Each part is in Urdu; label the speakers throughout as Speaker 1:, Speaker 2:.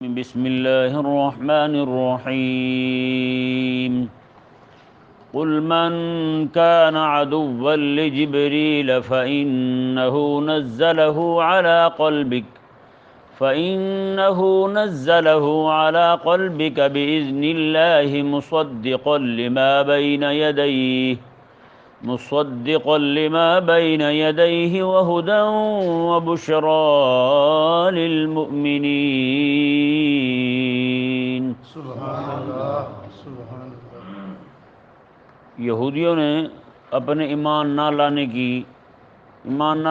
Speaker 1: بسم الله الرحمن الرحيم قل من كان عدوا لجبريل فإنه نزله على قلبك بإذن الله مصدقا لما بين يديه وهدى وبشرى للمؤمنين۔
Speaker 2: سبحان اللہ سبحان اللہ۔
Speaker 1: یہودیوں نے اپنے ایمان نہ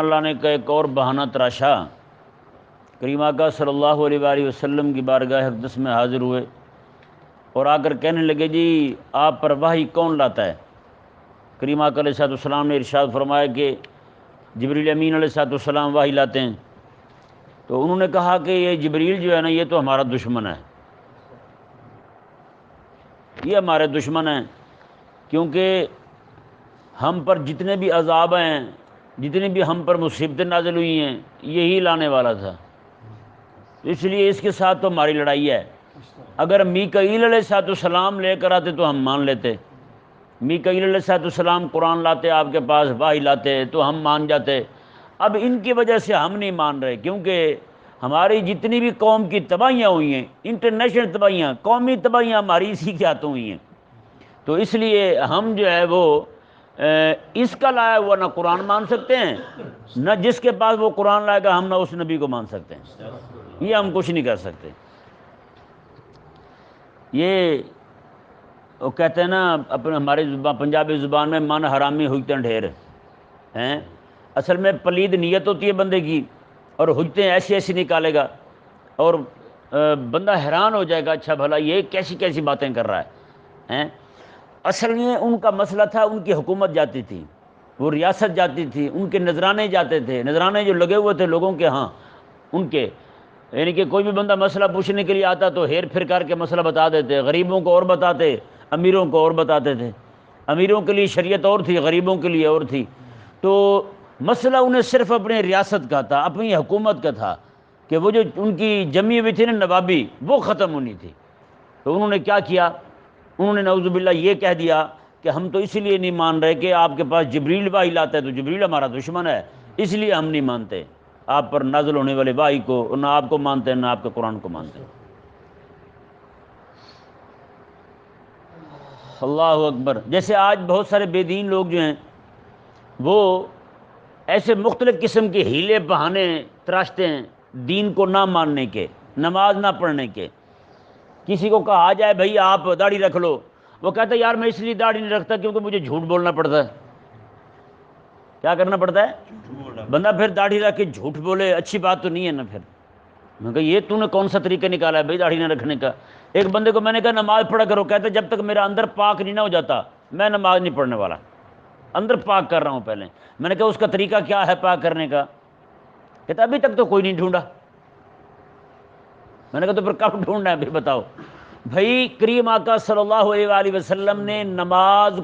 Speaker 1: لانے کا ایک اور بہانہ تراشا۔ کریم آقا صلی اللہ علیہ وآلہ وسلم کی بارگاہ اقدس میں حاضر ہوئے اور آ کر کہنے لگے جی آپ پر وحی کون لاتا ہے؟ کریم آقا علیہ السلام نے ارشاد فرمایا کہ جبریل امین علیہ السلام وحی لاتے ہیں۔ تو انہوں نے کہا کہ یہ جبریل جو ہے نا یہ تو ہمارا دشمن ہے، یہ ہمارے دشمن ہیں، کیونکہ ہم پر جتنے بھی عذاب ہیں، جتنی بھی ہم پر مصیبتیں نازل ہوئی ہیں، یہی لانے والا تھا، اس لیے اس کے ساتھ تو ہماری لڑائی ہے۔ اگر میکائیل علیہ السلام لے کر آتے تو ہم مان لیتے، میکائیل علیہ السلام قرآن لاتے آپ کے پاس، وحی لاتے تو ہم مان جاتے۔ اب ان کی وجہ سے ہم نہیں مان رہے، کیونکہ ہماری جتنی بھی قوم کی تباہیاں ہوئی ہیں، انٹرنیشنل تباہیاں، قومی تباہیاں ہماری اسی کے ہاتھوں ہوئی ہیں، تو اس لیے ہم جو ہے وہ اس کا لایا ہوا نہ قرآن مان سکتے ہیں، نہ جس کے پاس وہ قرآن لائے گا ہم نہ اس نبی کو مان سکتے ہیں، یہ ہم کچھ نہیں کر سکتے۔ یہ وہ کہتے ہیں نا اپنے ہماری زبان پنجابی زبان میں من حرامی حجتیں ڈھیر ہیں، اصل میں پلید نیت ہوتی ہے بندے کی اور حجتیں ایسی ایسی نکالے گا اور بندہ حیران ہو جائے گا اچھا بھلا یہ کیسی کیسی باتیں کر رہا ہے۔ اصل میں ان کا مسئلہ تھا، ان کی حکومت جاتی تھی، وہ ریاست جاتی تھی، ان کے نذرانے جاتے تھے، نذرانے جو لگے ہوئے تھے لوگوں کے ہاں ان کے، یعنی کہ کوئی بھی بندہ مسئلہ پوچھنے کے لیے آتا تو ہیر پھر کر کے مسئلہ بتا دیتے، غریبوں کو اور بتاتے، امیروں کو اور بتاتے تھے، امیروں کے لیے شریعت اور تھی، غریبوں کے لیے اور تھی، تو مسئلہ انہیں صرف اپنے ریاست کا تھا، اپنی حکومت کا تھا کہ وہ جو ان کی جمی ہوئی تھی نا نوابی وہ ختم ہونی تھی۔ تو انہوں نے کیا کیا؟ انہوں نے نعوذ باللہ یہ کہہ دیا کہ ہم تو اس لیے نہیں مان رہے کہ آپ کے پاس جبریل وحی لاتا ہے تو جبریل ہمارا دشمن ہے، اس لیے ہم نہیں مانتے آپ پر نازل ہونے والے وحی کو، نہ آپ کو مانتے ہیں نہ آپ کے قرآن کو مانتے ہیں۔ اللہ اکبر۔ جیسے آج بہت سارے بے دین لوگ جو ہیں وہ ایسے مختلف قسم کے ہیلے بہانے تراشتے ہیں دین کو نہ ماننے کے، نماز نہ پڑھنے کے۔ کسی کو کہا جائے بھئی آپ داڑھی رکھ لو، وہ کہتا ہے یار میں اس لیے داڑھی نہیں رکھتا کیونکہ مجھے جھوٹ بولنا پڑتا ہے۔ کیا کرنا پڑتا ہے؟ بندہ پھر داڑھی رکھ کے جھوٹ بولے، اچھی بات تو نہیں ہے نا۔ پھر میں کہا یہ تو نے کون سا طریقہ نکالا ہے بھئی داڑھی نہ رکھنے کا؟ ایک بندے کو میں نے کہا نماز پڑھا کرو، کہتا ہے جب تک میرا اندر پاک نہیں نہ ہو جاتا میں نماز نہیں پڑھنے والا، اندر پاک کر رہا ہوں پہلے۔ میں نے کہا اس کا طریقہ کیا ہے پاک کرنے کا؟ کہتا ابھی تک تو کوئی نہیں ڈھونڈا۔ میں نے کہا تو پھر کب ڈھونڈنا ہے پھر بتاؤ؟ بھائی کریم آقا صلی اللہ علیہ وآلہ وسلم نے نماز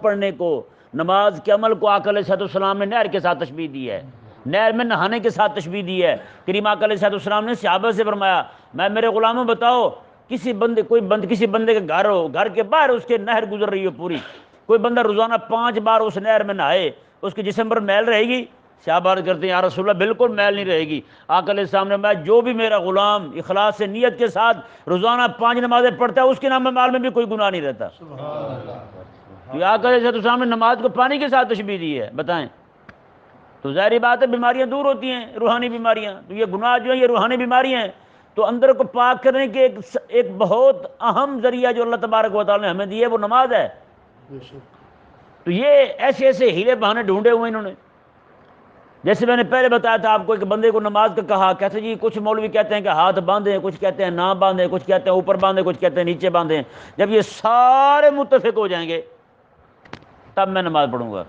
Speaker 1: پڑھنے کو، نماز کے عمل کو آقا علیہ السلام نے نہر کے ساتھ تشبیہ دی ہے، نہر میں نہانے کے ساتھ تشبیہ دی ہے۔ کریم آقا علیہ السلام نے صحابہ سے فرمایا میں میرے غلاموں بتاؤ کسی بندے کے گھر ہو، گھر کے باہر اس کے نہر گزر رہی ہو پوری، کوئی بندہ روزانہ 5 بار اس نہر میں نہائے، اس کے جسم پر میل رہے گی؟ صحابہ عرض کرتے ہیں یا رسول اللہ بالکل میل نہیں رہے گی۔ آقا علیہ السلام نے فرمایا جو بھی میرا غلام اخلاص سے نیت کے ساتھ روزانہ 5 نمازیں پڑھتا ہے اس کے نام مال میں بھی کوئی گناہ نہیں رہتا۔ یہ آقا علیہ السلام نے نماز کو پانی کے ساتھ تشبیہ دی ہے، بتائیں؟ تو ظاہری بات ہے بیماریاں دور ہوتی ہیں، روحانی بیماریاں، تو یہ گناہ جو ہیں یہ روحانی بیماریاں ہیں۔ تو اندر کو پاک کرنے کے ایک بہت اہم ذریعہ جو اللہ تبارک و تعالی نے ہمیں دی ہے وہ نماز ہے۔ تو یہ ایسے ایسے ہیلے بہانے ڈھونڈے ہوئے انہوں نے، جیسے میں نے پہلے بتایا تھا آپ کو، ایک بندے کو نماز کا کہا، کہتے جی کچھ مولوی کہتے ہیں کہ ہاتھ باندھیں، کچھ کہتے ہیں نہ باندھیں، کچھ کہتے ہیں اوپر باندھیں، کچھ کہتے ہیں نیچے باندھیں۔ جب یہ سارے متفق ہو جائیں گے تب میں نماز پڑھوں گا۔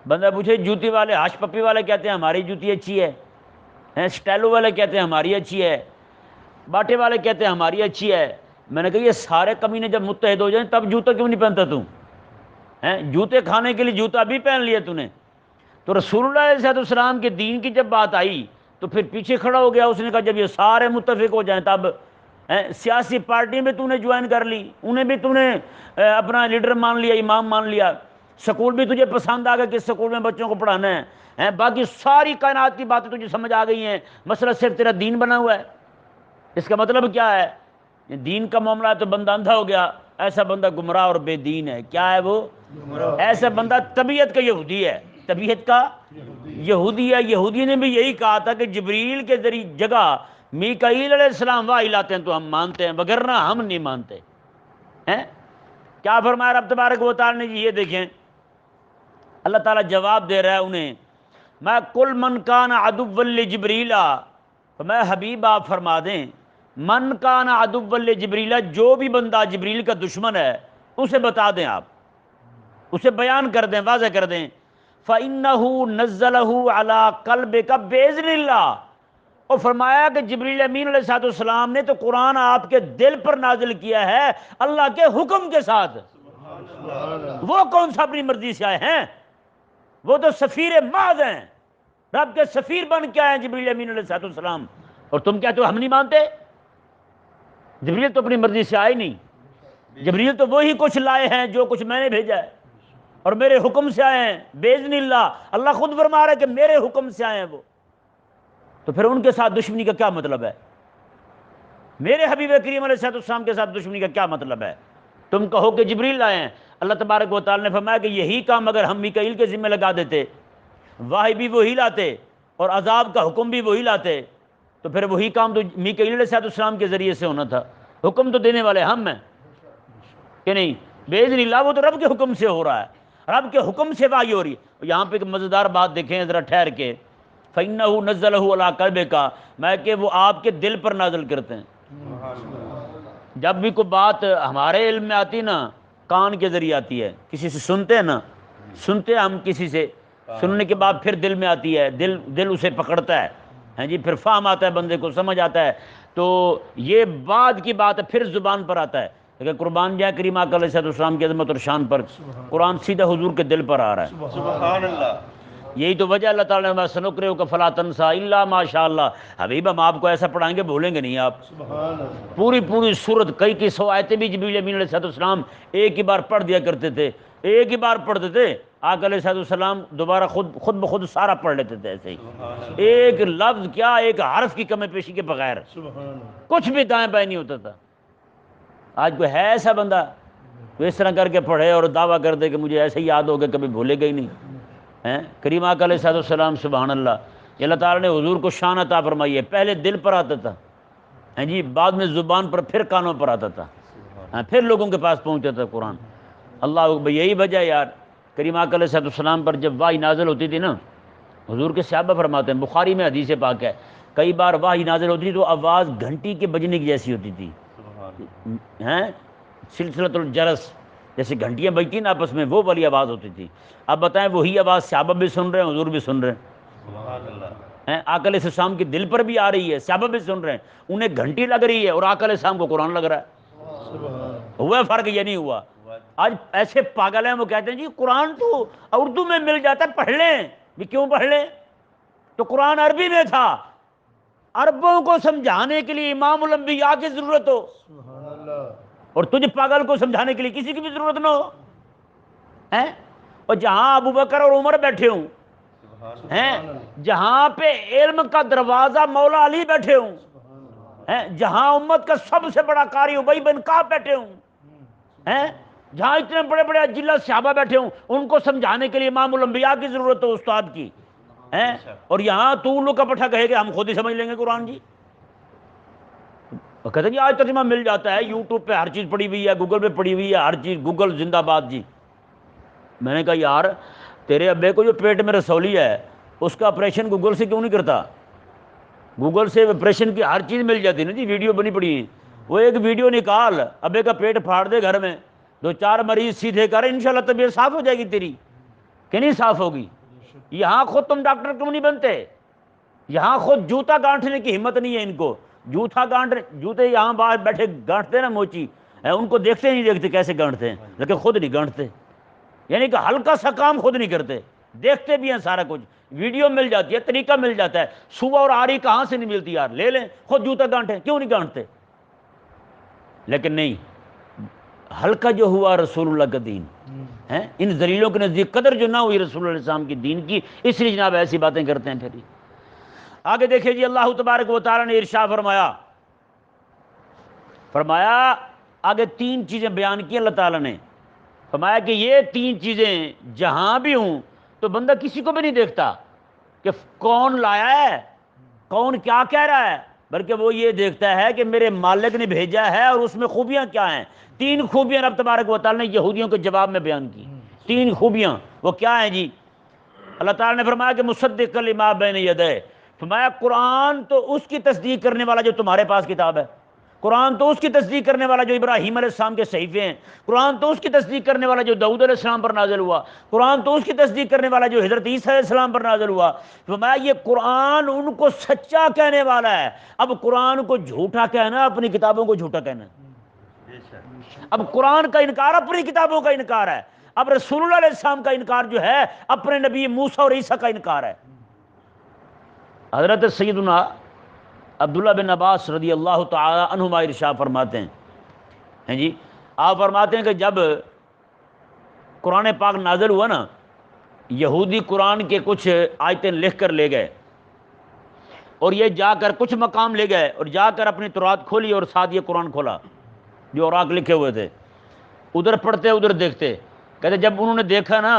Speaker 1: بندہ پوچھے جوتی والے، ہاش پپی والے کہتے ہیں ہماری جوتی اچھی ہے، سٹیلو والے کہتے ہیں ہماری اچھی ہے، باٹے والے کہتے ہیں ہماری اچھی ہے۔ میں نے کہا یہ سارے کمینے جب متحد ہو جائیں تب جوتا کیوں نہیں پہنتا تم؟ جوتے کھانے کے لیے جوتا بھی پہن لیا تو نے۔ تو رسول اللہ علیہ السلام کے دین کی جب بات آئی تو تو پھر پیچھے کھڑا ہو گیا، اس نے کہا جب یہ سارے متفق ہو جائیں تب سیاسی پارٹی میں تو نے جوائن کر لی، انہیں بھی تو نے اپنا لیڈر مان لیا، امام مان لیا، سکول بھی تجھے پسند آ گیا کہ سکول میں بچوں کو پڑھانا ہے، باقی ساری کائنات کی باتیں تجھے سمجھ آ گئی ہیں، مسئلہ صرف تیرا دین بنا ہوا ہے۔ اس کا مطلب کیا ہے؟ دین کا معاملہ ہے تو بندہ اندھا ہو گیا، ایسا بندہ گمراہ اور بے دین ہے۔ کیا ہے وہ؟ ایسا بندہ طبیعت کا یہودی ہے، طبیعت کا یہودی ہے۔ یہودی نے بھی یہی کہا تھا کہ جبریل کے ذریعے جگہ میکائیل علیہ السلام وحی لاتے ہیں تو ہم مانتے ہیں، وگرنہ ہم نہیں مانتے ہیں۔ کیا فرمایا رب تبارک و تعالی نے جی؟ یہ دیکھیں اللہ تعالیٰ جواب دے رہا ہے انہیں، میں کل من کان عدو لجبریل، تو میں حبیب آپ فرما دیں من کان عدو لجبریل، جو بھی بندہ جبریل کا دشمن ہے اسے بتا دیں، آپ اسے بیان کر دیں، واضح کر دیں، فَإِنَّهُ نَزَّلَهُ عَلَىٰ قَلْبِكَ بِإِذْنِ اللَّهِ، اور فرمایا کہ جبریل امین علیہ السلام نے تو قرآن آپ کے دل پر نازل کیا ہے اللہ کے حکم کے ساتھ۔ وہ کون سا اپنی مرضی سے آئے ہیں؟ وہ تو سفیر محض ہیں، رب کے سفیر بن کے آئے ہیں جبریل امین علیہ السلام، اور تم کہتے ہو ہم نہیں مانتے؟ جبریل تو اپنی مرضی سے آئے نہیں، جبریل تو وہی کچھ لائے ہیں جو کچھ میں نے بھیجا ہے، اور میرے حکم سے آئے ہیں، باذن اللہ، اللہ خود فرما رہا ہے کہ میرے حکم سے آئے ہیں وہ۔ تو پھر ان کے ساتھ دشمنی کا کیا مطلب ہے؟ میرے حبیب کریم علیہ السلام کے ساتھ دشمنی کا کیا مطلب ہے؟ تم کہو کہ جبریل لائے ہیں، اللہ تبارک و تعالی نے فرمایا کہ یہی کام اگر ہم میکائیل کے ذمہ لگا دیتے، وحی بھی وہی لاتے اور عذاب کا حکم بھی وہی لاتے، تو پھر وہی کام تو میکائیل علیہ السلام کے ذریعے سے ہونا تھا، حکم تو دینے والے ہم ہیں کہ نہیں؟ باذن اللہ، وہ تو رب کے حکم سے ہو رہا ہے، رب کے حکم سے وحی ہو رہی ہے۔ یہاں پہ ایک مزیدار بات دیکھیں ذرا ٹھہر کے، فَإِنَّهُ نَزَّلَهُ عَلَىٰ قَلْبِكَ، میں کہ وہ آپ کے دل پر نازل کرتے ہیں۔ جب بھی کوئی بات ہمارے علم میں آتی نا، کان کے ذریعے آتی ہے، کسی سے سنتے ہیں نا، سنتے ہیں ہم کسی سے، سننے کے بعد پھر دل میں آتی ہے، دل اسے پکڑتا ہے، ہاں جی، پھر فہم آتا ہے، بندے کو سمجھ آتا ہے، تو یہ بعد کی بات ہے، پھر زبان پر آتا ہے۔ لیکن قربان جائے کریم آقا علیہ السلام کی عظمت اور شان پر، قرآن سیدھا حضور کے دل پر آ رہا ہے۔
Speaker 2: سبحان اللہ۔
Speaker 1: یہی تو وجہ اللہ تعالیٰ نے سنقرئک فلا تنسیٰ الا ما شاء اللہ، حبیب ہم آپ کو ایسا پڑھائیں گے بھولیں گے نہیں آپ۔
Speaker 2: سبحان اللہ۔
Speaker 1: پوری صورت، کئی سو آیتیں بھی جبریل امین علیہ السلام ایک ہی بار پڑھ دیا کرتے تھے، ایک ہی بار پڑھتے تھے، آقا علیہ السلام دوبارہ خود بخود سارا پڑھ لیتے تھے ایسے ہی، ایک لفظ کیا، ایک حرف کی کمی پیشی کے بغیر،
Speaker 2: سبحان اللہ۔
Speaker 1: کچھ بھی دائیں بائیں نہیں ہوتا تھا۔ آج کوئی ہے ایسا بندہ جو اس طرح کر کے پڑھے اور دعویٰ کر دے کہ مجھے ایسے ہی یاد ہو گیا، کبھی بھولے گا ہی نہیں ہیں؟ کریم آقا علیہ السلام، سبحان اللہ، یہ اللہ تعالیٰ نے حضور کو شان عطا فرمائی ہے، پہلے دل پر آتا تھا، ہیں جی، بعد میں زبان پر، پھر کانوں پر آتا تھا، پھر لوگوں کے پاس پہنچتا تھا قرآن۔ اللہ، یہی وجہ یار، کریم آقا علیہ السلام پر جب وحی نازل ہوتی تھی نا، حضور کے صحابہ فرماتے ہیں، بخاری میں حدیث پاک ہے، کئی بار وحی نازل ہوتی تھی تو آواز گھنٹی کے بجنے کی جیسی ہوتی تھی، ہیں، سلسلۃ الجرس، جیسے گھنٹیاں بجتی نا آپس میں، وہ والی آواز ہوتی تھی۔ اب بتائیں وہی آواز صحابہ بھی سن رہے ہیں، حضور بھی سن رہے ہیں، آقا علیہ السلام کے دل پر بھی آ رہی ہے، صحابہ بھی سن رہے ہیں، انہیں گھنٹی لگ رہی ہے اور آقا علیہ السلام کو قرآن لگ رہا ہے۔ ہوا فرق یہ نہیں ہوا؟ آج ایسے پاگل ہیں، وہ کہتے ہیں جی قرآن تو اردو میں مل جاتا ہے، پڑھ لیں بھی، کیوں پڑھ لیں؟ تو قرآن عربی میں تھا، عربوں کو سمجھانے کے لیے امام الانبیاء کی ضرورت ہو،
Speaker 2: سبحان اللہ۔
Speaker 1: اور تجھ پاگل کو سمجھانے کے لیے کسی کی بھی ضرورت نہ ہو، ہیں؟ اور جہاں ابو بکر اور عمر بیٹھے ہوں، ہیں، جہاں پہ علم کا دروازہ مولا علی بیٹھے ہوں، ہیں، جہاں امت کا سب سے بڑا قاری ابی بن کعب بیٹھے ہوں، ہیں، جہاں اتنے بڑے بڑے اجلہ صحابہ بیٹھے ہوں، ان کو سمجھانے کے لیے امام الانبیاء کی ضرورت ہو، استاد کی، ہیں، اور یہاں تو ان لوگ کا پٹھا کہے کہ ہم خود ہی سمجھ لیں گے قرآن جی۔ وہ کہتے ہیں جی آج ترجمہ مل جاتا ہے، یوٹیوب پہ ہر چیز پڑی ہوئی ہے، گوگل پہ پڑی ہوئی ہے، ہر چیز، گوگل زندہ باد جی۔ میں نے کہا یار تیرے ابے کو جو پیٹ میں رسولی ہے اس کا آپریشن گوگل سے کیوں نہیں کرتا؟ گوگل سے آپریشن کی ہر چیز مل جاتی نا جی، ویڈیو بنی پڑی ہے، وہ ایک ویڈیو نکال، ابے کا پیٹ پھاڑ دے گھر میں، 2-4 مریض سیدھے کر، انشاءاللہ طبیعت صاف ہو جائے گی تیری، کہ نہیں صاف ہوگی؟ یہاں خود تم ڈاکٹر کیوں نہیں بنتے؟ یہاں خود جوتا گانٹھنے کی ہمت نہیں ہے ان کو، جوتے یہاں باہر بیٹھے گانٹھتے نا موچی، ان کو دیکھتے نہیں دیکھتے کیسے گانٹھتے ہیں، لیکن خود نہیں گانٹھتے، یعنی کہ ہلکا سا کام خود نہیں کرتے، دیکھتے بھی ہیں سارا کچھ، ویڈیو مل جاتی ہے، طریقہ مل جاتا ہے، صبح اور آری کہاں سے نہیں ملتی یار، لے لیں خود جوتا گانٹیں، کیوں نہیں گانٹتے؟ لیکن نہیں، ہلکا جو ہوا رسول اللہ کا دین ہے، ان ذلیلوں کے نزدیک قدر جو نہ ہوئی رسول اللہ علیہ السلام کی دین کی، اس لیے جناب ایسی باتیں کرتے ہیں۔ پھر آگے دیکھیں جی، اللہ تبارک و تعالیٰ نے ارشاد فرمایا آگے 3 چیزیں بیان کی اللہ تعالیٰ نے، فرمایا کہ یہ 3 چیزیں جہاں بھی ہوں تو بندہ کسی کو بھی نہیں دیکھتا کہ کون لایا ہے، کون کیا کہہ رہا ہے، بلکہ وہ یہ دیکھتا ہے کہ میرے مالک نے بھیجا ہے اور اس میں خوبیاں کیا ہیں۔ 3 خوبیاں رب تبارک و تعالیٰ نے یہودیوں کے جواب میں بیان کی، 3 خوبیاں، وہ کیا ہیں جی؟ اللہ تعالیٰ نے فرمایا کہ مصدق لما بین یدیہ، فرمایا قرآن تو اس کی تصدیق کرنے والا جو تمہارے پاس کتاب ہے، قرآن تو اس کی تصدیق کرنے والا جو ابراہیم علیہ السلام کے صحیفے ہیں، قرآن تو اس کی تصدیق کرنے والا جو داؤد علیہ السلام پر نازل ہوا، قرآن تو اس کی تصدیق کرنے والا جو حضرت عیسیٰ علیہ السلام پر نازل ہوا۔ فرمایا یہ قرآن ان کو سچا کہنے والا ہے، اب قرآن کو جھوٹا کہنا اپنی کتابوں کو جھوٹا کہنا ہے۔ اب قرآن کا انکار اپنی کتابوں کا انکار ہے، اب رسول اللہ علیہ السلام کا انکار جو ہے اپنے نبی موسیٰ اور عیسیٰ کا انکار ہے۔ حضرت سیدنا عبداللہ بن عباس رضی اللہ تعالی عنہما ارشاد فرماتے ہیں جی، آپ فرماتے ہیں کہ جب قرآن پاک نازل ہوا نا، یہودی قرآن کے کچھ آیتیں لکھ کر لے گئے اور یہ جا کر کچھ مقام لے گئے اور جا کر اپنی تورات کھولی اور ساتھ یہ قرآن کھولا جو اوراق لکھے ہوئے تھے، ادھر پڑھتے ادھر دیکھتے، کہتے جب انہوں نے دیکھا نا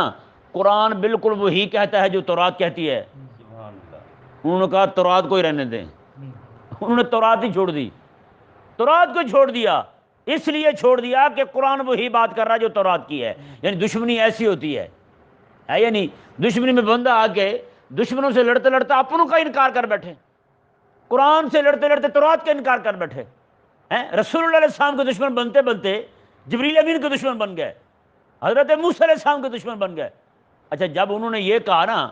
Speaker 1: قرآن بالکل وہی کہتا ہے جو تورات کہتی ہے، انہوں نے کہا تورات کو ہی رہنے دیں، انہوں نے تورات ہی چھوڑ دی، تورات کو چھوڑ دیا، اس لیے چھوڑ دیا کہ قرآن وہی بات کر رہا ہے جو تورات کی ہے۔ یعنی دشمنی ایسی ہوتی ہے یا نہیں؟ دشمنی میں بندہ آ کے دشمنوں سے لڑتے لڑتے اپنوں کا انکار کر بیٹھے، قرآن سے لڑتے لڑتے تورات کا انکار کر بیٹھے، رسول اللہ علیہ السلام کے دشمن بنتے بنتے جبریل امین کے دشمن بن گئے، حضرت موسیٰ علیہ السلام کے دشمن بن گئے۔ اچھا جب انہوں نے یہ کہا نا،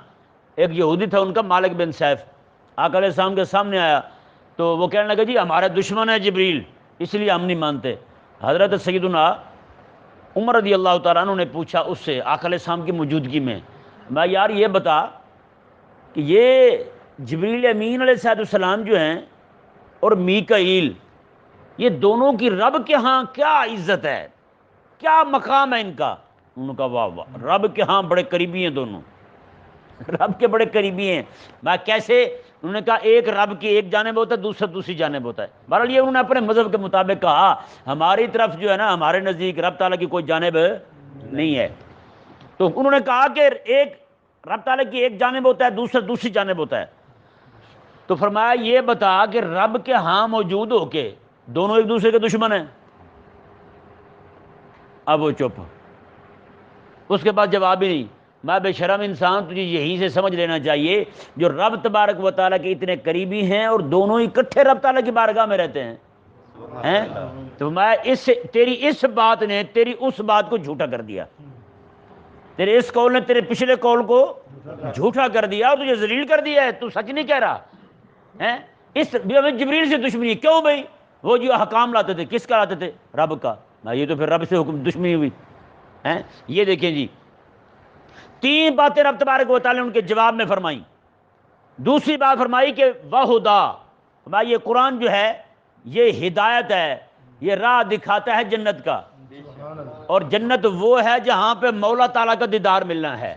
Speaker 1: ایک یہودی تھا ان کا مالک بن سیف، آقا علیہ السلام کے سامنے آیا تو وہ کہنے لگا جی ہمارے دشمن ہے جبریل، اس لیے ہم نہیں مانتے۔ حضرت سیدنا عمر رضی اللہ تعالیٰ عنہ نے پوچھا اس سے آقا علیہ السلام کی موجودگی میں یار یہ بتا کہ یہ جبریل امین علیہ السلام جو ہیں اور میکائیل، یہ دونوں کی رب کے ہاں کیا عزت ہے، کیا مقام ہے ان کا؟ انہوں نے کہا واہ واہ، رب کے ہاں بڑے قریبی ہیں دونوں، رب کے بڑے قریبی ہیں۔ میں کیسے؟ انہوں نے کہا ایک رب کی ایک جانب ہوتا ہے، دوسرا دوسری جانب ہوتا ہے۔ بہرحال یہ انہوں نے اپنے مذہب کے مطابق کہا، ہماری طرف جو ہے نا، ہمارے نزدیک رب تعالیٰ کی کوئی جانب نہیں ہے۔ تو انہوں نے کہا کہ ایک رب تعالیٰ کی ایک جانب ہوتا ہے، دوسرا دوسری جانب ہوتا ہے۔ تو فرمایا یہ بتا کہ رب کے ہاں موجود ہو کے دونوں ایک دوسرے کے دشمن ہیں؟ اب وہ چپ، اس کے بعد جواب ہی نہیں۔ میں بے شرم انسان، تجھے یہی سے سمجھ لینا چاہیے جو رب تبارک و تعالیٰ کے اتنے قریبی ہیں اور دونوں اکٹھے رب تعالیٰ کی بارگاہ میں رہتے ہیں، تو میں تیری اس بات نے تیری اس بات کو جھوٹا کر دیا، تیرے اس قول نے تیرے پچھلے قول کو جھوٹا کر دیا اور تجھے ذلیل کر دیا ہے، تو سچ نہیں کہہ رہا ہے۔ اس جبریل سے دشمنی کیوں بھائی؟ وہ جو احکام لاتے تھے کس کا لاتے تھے؟ رب کا۔ یہ تو پھر رب سے حکم دشمنی ہوئی۔ یہ دیکھیں جی، 3 باتیں رب تبارک و تعالیٰ نے ان کے جواب میں فرمائی۔ دوسری بات فرمائی کہ وَہُدَا، یہ قرآن جو ہے یہ ہدایت ہے، یہ راہ دکھاتا ہے جنت کا، اور جنت وہ ہے جہاں پہ مولا تعالیٰ کا دیدار ملنا ہے۔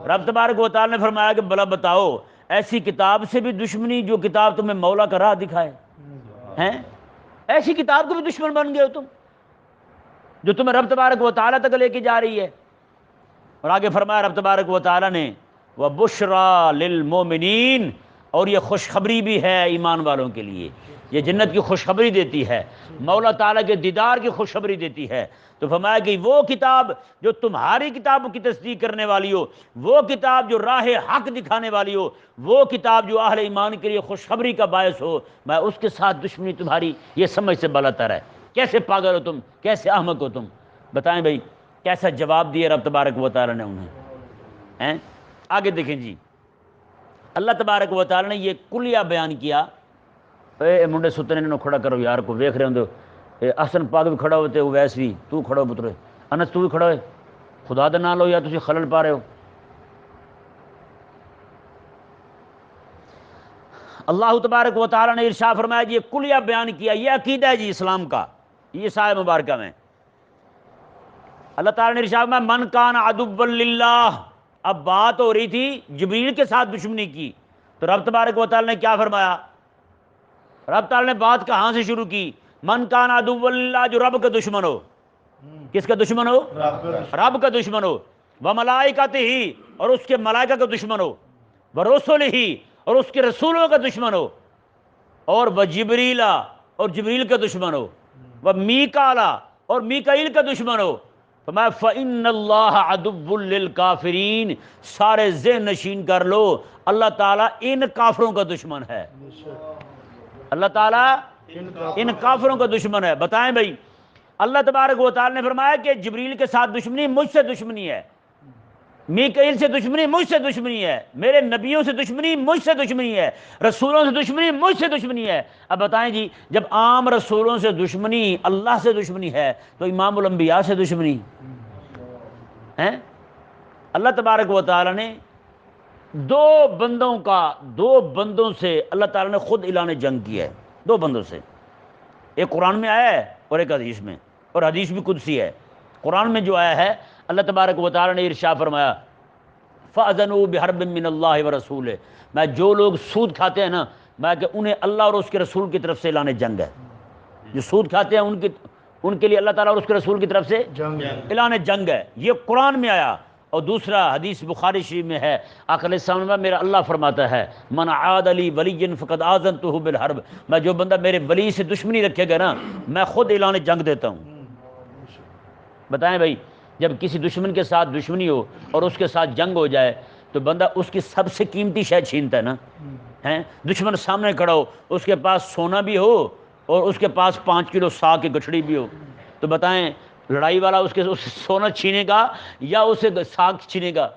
Speaker 1: رب تبارک و تعالیٰ نے فرمایا کہ بھلا بتاؤ ایسی کتاب سے بھی دشمنی جو کتاب تمہیں مولا کا راہ دکھائے، ایسی کتاب کو بھی دشمن بن گئے ہو تم جو تمہیں رب تبارک و تعالیٰ تک لے کے جا رہی ہے۔ اور آگے فرمایا رب تبارک و تعالیٰ نے وَبُشْرَى لِلْمُؤْمِنِينَ، اور یہ خوشخبری بھی ہے ایمان والوں کے لیے، یہ جنت کی خوشخبری دیتی ہے، مولا تعالیٰ کے دیدار کی خوشخبری دیتی ہے۔ تو فرمایا کہ وہ کتاب جو تمہاری کتاب کی تصدیق کرنے والی ہو، وہ کتاب جو راہ حق دکھانے والی ہو، وہ کتاب جو اہل ایمان کے لیے خوشخبری کا باعث ہو، میں اس کے ساتھ دشمنی تمہاری یہ سمجھ سے بالاتر ہے۔ کیسے پاگل ہو تم، کیسے احمق ہو تم؟ بتائیں بھائی کیسا جواب دیا رب تبارک و تعالیٰ نے انہیں۔ آگے دیکھیں جی، اللہ تبارک و تعالیٰ نے یہ کلیہ بیان کیا۔ اے منڈے ستنے نے کھڑا کرو یار کو، ویکھ رہے ہوں احسن پاک بھی کھڑا ہوتے، ویس بھی تو کھڑا ہو پترے، انس تو بھی کھڑا ہوئے، خدا دا نام لو یا تسی خلل پا رہے ہو۔ اللہ تبارک و تعالیٰ نے ارشاد فرمایا جی، یہ کلیہ بیان کیا، یہ عقیدہ ہے جی اسلام کا، یہ آیت مبارکہ میں اللہ تعالیٰ نے ارشاد فرمایا من کان عدوا للہ. اب بات ہو رہی تھی جبریل کے ساتھ دشمنی کی، تو رب تبارک و تعالیٰ نے کیا فرمایا؟ رب تعالیٰ نے بات کہاں سے شروع کی؟ من کان عدوا للہ، جو رب کا دشمن ہو. کس کا دشمن ہو؟ رب کا دشمن ہو. وملائکتہ، اور اس کے ملائکہ کا دشمن ہو. ورسلہ، اور اس کے رسولوں کا دشمن ہو. اور وجبریل، اور جبریل کا دشمن ہو. ومیکال، اور میکائیل کا دشمن ہو. فرمایا فإن اللہ عدو للکافرین، سارے ذہن نشین کر لو، اللہ تعالیٰ ان کافروں کا دشمن ہے. اللہ تعالیٰ ان کافروں کا دشمن ہے. بتائیں بھائی، اللہ تبارک و تعالیٰ نے فرمایا کہ جبریل کے ساتھ دشمنی مجھ سے دشمنی ہے، میکائیل سے دشمنی مجھ سے دشمنی ہے، میرے نبیوں سے دشمنی مجھ سے دشمنی ہے، رسولوں سے دشمنی مجھ سے دشمنی ہے. اب بتائیں جی، جب عام رسولوں سے دشمنی اللہ سے دشمنی ہے تو امام الانبیاء سے دشمنی ہے؟ اللہ تبارک و تعالیٰ نے دو بندوں سے اللہ تعالیٰ نے خود اعلان جنگ کیا ہے. دو بندوں سے، ایک قرآن میں آیا ہے اور ایک حدیث میں، اور حدیث بھی قدسی ہے. قرآن میں جو آیا ہے، اللہ تبارک و تعالیٰ نے ارشاد فرمایا فَأَذَنُوا بِحَرْبٍ مِّنَ اللَّهِ وَرَسُولِهِ. میں جو لوگ سود کھاتے ہیں نا، میں کہ انہیں اللہ اور اس کے رسول کی طرف سے اعلان جنگ ہے. جو سود کھاتے ہیں ان کے لیے اللہ تعالیٰ اور اس کے رسول کی طرف سے اعلان جنگ ہے. یہ قرآن میں آیا. اور دوسرا حدیث بخاری شریف میں ہے، آقا علیہ السلام میں میرا اللہ فرماتا ہے من عاد لی ولی فقد آذنتہ بالحرب. میں جو بندہ میرے ولی سے دشمنی رکھے گا نا، میں خود اعلان جنگ دیتا ہوں. بتائیں بھائی، جب کسی دشمن کے ساتھ دشمنی ہو اور اس کے ساتھ جنگ ہو جائے تو بندہ اس کی سب سے قیمتی شے چھینتا ہے نا. دشمن سامنے کھڑا ہو، اس کے پاس سونا بھی ہو اور اس کے پاس 5 کلو ساگ کی گٹھڑی بھی ہو، تو بتائیں لڑائی والا اس سونا چھینے گا یا اسے ساگ چھینے گا؟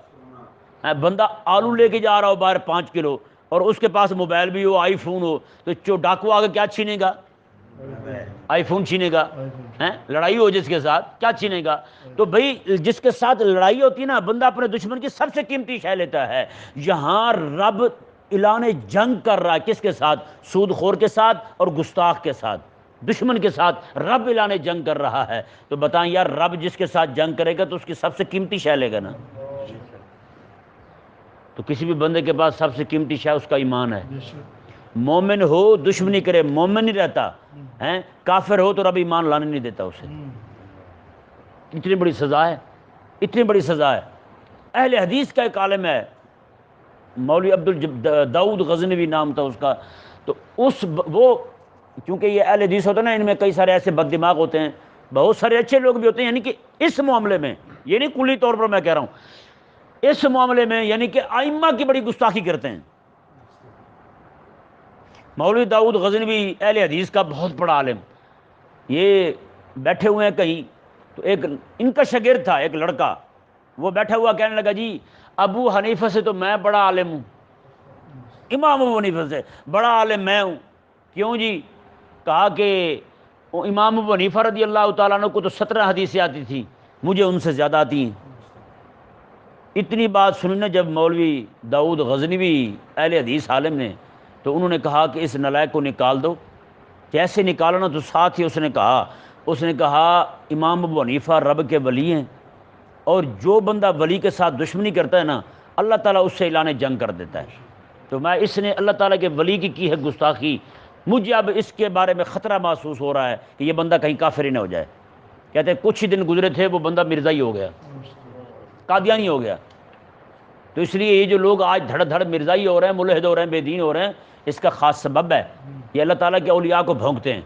Speaker 1: بندہ آلو لے کے جا رہا ہو باہر 5 کلو اور اس کے پاس موبائل بھی ہو، آئی فون ہو، تو جو ڈاکو آگے کیا چھینے گا؟ آئی فون چھینے گا. لڑائی ہو جس کے ساتھ کیا چھینے گا؟ تو بھائی جس کے ساتھ لڑائی ہوتی ہے نا، بندہ اپنے دشمن کی سب سے قیمتی شے لیتا ہے. یہاں رب اعلان جنگ کر رہا ہے کس کے ساتھ؟ سود خور کے ساتھ اور گستاخ کے ساتھ. دشمن کے ساتھ رب اعلان جنگ کر رہا ہے. تو بتائیں یار، رب جس کے ساتھ جنگ کرے گا تو اس کی سب سے قیمتی شے لے گا نا. تو کسی بھی بندے کے پاس سب سے قیمتی شے اس کا ایمان ہے. مومن ہو دشمنی کرے، مومن نہیں رہتا. کافر ہو تو رب ایمان لانے نہیں دیتا اسے. اتنی بڑی سزا ہے، اتنی بڑی سزا ہے. اہل حدیث کا ایک عالم ہے، مولوی عبدالداؤد غزنوی نام تھا اس کا. تو وہ کیونکہ یہ اہل حدیث ہوتا ہے نا، ان میں کئی سارے ایسے بد دماغ ہوتے ہیں، بہت سارے اچھے لوگ بھی ہوتے ہیں. یعنی کہ اس معاملے میں، یہ نہیں کلی طور پر میں کہہ رہا ہوں، اس معاملے میں یعنی کہ ائمہ کی بڑی گستاخی کرتے ہیں. مولوی داؤد غزنوی اہل حدیث کا بہت بڑا عالم، یہ بیٹھے ہوئے ہیں کہیں، تو ایک ان کا شاگرد تھا ایک لڑکا، وہ بیٹھا ہوا کہنے لگا جی ابو حنیفہ سے تو میں بڑا عالم ہوں، امام ابو حنیفہ سے بڑا عالم میں ہوں. کیوں جی؟ کہا کہ امام ابو حنیفہ رضی اللہ تعالیٰ عنہ کو تو 17 حدیثیں آتی تھی، مجھے ان سے زیادہ آتی ہیں. اتنی بات سنی نا جب مولوی داؤد غزنوی اہل حدیث عالم نے، تو انہوں نے کہا کہ اس نالائق کو نکال دو. کیسے نکالو نا؟ تو ساتھ ہی اس نے کہا امام ابو حنیفہ رب کے ولی ہیں، اور جو بندہ ولی کے ساتھ دشمنی کرتا ہے نا، اللہ تعالیٰ اس سے اعلان جنگ کر دیتا ہے. تو میں اس نے اللہ تعالیٰ کے ولی کی ہے گستاخی، مجھے اب اس کے بارے میں خطرہ محسوس ہو رہا ہے کہ یہ بندہ کہیں کافر ہی نہ ہو جائے. کہتے ہیں کچھ ہی دن گزرے تھے، وہ بندہ مرزائی ہو گیا، قادیانی ہو گیا. تو اس لیے یہ جو لوگ آج دھڑ دھڑ مرزائی ہو رہے ہیں، ملحد ہو رہے ہیں، بے دین ہو رہے ہیں، اس کا خاص سبب ہے یہ اللہ تعالیٰ کے اولیاء کو بھونکتے ہیں،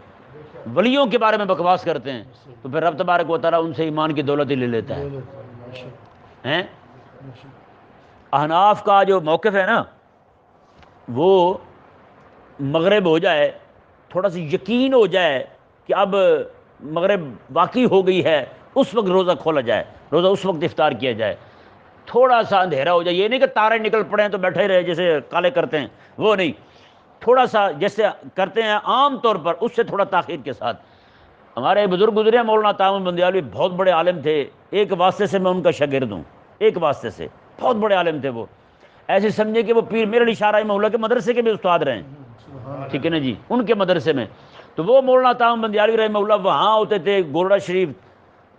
Speaker 1: ولیوں کے بارے میں بکواس کرتے ہیں، تو پھر رب تبارک و تعالیٰ ان سے ایمان کی دولت ہی لے لیتا ہے. احناف کا جو موقف ہے نا، وہ مغرب ہو جائے، تھوڑا سا یقین ہو جائے کہ اب مغرب واقعی ہو گئی ہے، اس وقت روزہ کھولا جائے، روزہ اس وقت افطار کیا جائے. تھوڑا سا اندھیرا ہو جائے، یہ نہیں کہ تارے نکل پڑے ہیں تو بیٹھے رہے جیسے کالے کرتے ہیں، وہ نہیں، تھوڑا سا جیسے کرتے ہیں عام طور پر اس سے تھوڑا تاخیر کے ساتھ. ہمارے بزرگ گزرے ہیں مولانا تامل بندیالوی، بہت بڑے عالم تھے، ایک واسطے سے میں ان کا شاگرد ہوں، ایک واسطے سے بہت بڑے عالم تھے وہ. ایسے سمجھے کہ وہ پیر میرے علی شاہ رحمہ اللہ کے مدرسے کے بھی استاد رہے ہیں. ٹھیک ہے نا جی، ان کے مدرسے میں. تو وہ مولانا تام بندیالوی رحمہ اللہ وہاں ہوتے تھے گولڑا شریف.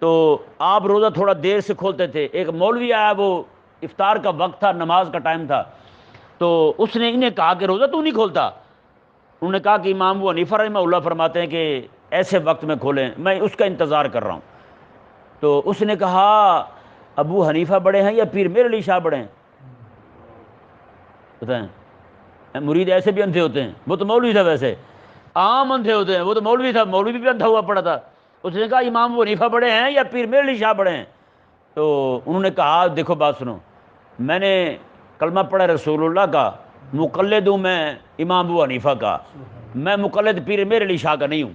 Speaker 1: تو آپ روزہ تھوڑا دیر سے کھولتے تھے. ایک مولوی آیا، وہ افطار کا وقت تھا، نماز کا ٹائم تھا. تو اس نے انہیں کہا کہ روزہ تو نہیں کھولتا؟ انہوں نے کہا کہ امام ابو حنیفہ رحمہ اللہ فرماتے ہیں کہ ایسے وقت میں کھولیں، میں اس کا انتظار کر رہا ہوں. تو اس نے کہا ابو حنیفہ بڑے ہیں یا پیر میر علی شاہ بڑے ہیں؟ بتائیں. مرید ایسے بھی اندھے ہوتے ہیں، وہ تو مولوی تھا، ویسے عام اندھے ہوتے ہیں، وہ تو مولوی تھا، مولوی بھی اندھا ہوا پڑا تھا. اس نے کہا امام ابو حنیفہ بڑے ہیں یا پیر میر علی شاہ بڑے ہیں؟ تو انہوں نے کہا دیکھو بات سنو، میں نے کلمہ پڑھا رسول اللہ کا، مقلد ہوں میں امام ابو حنیفہ کا، میں مقلد پیر میر علی شاہ کا نہیں ہوں.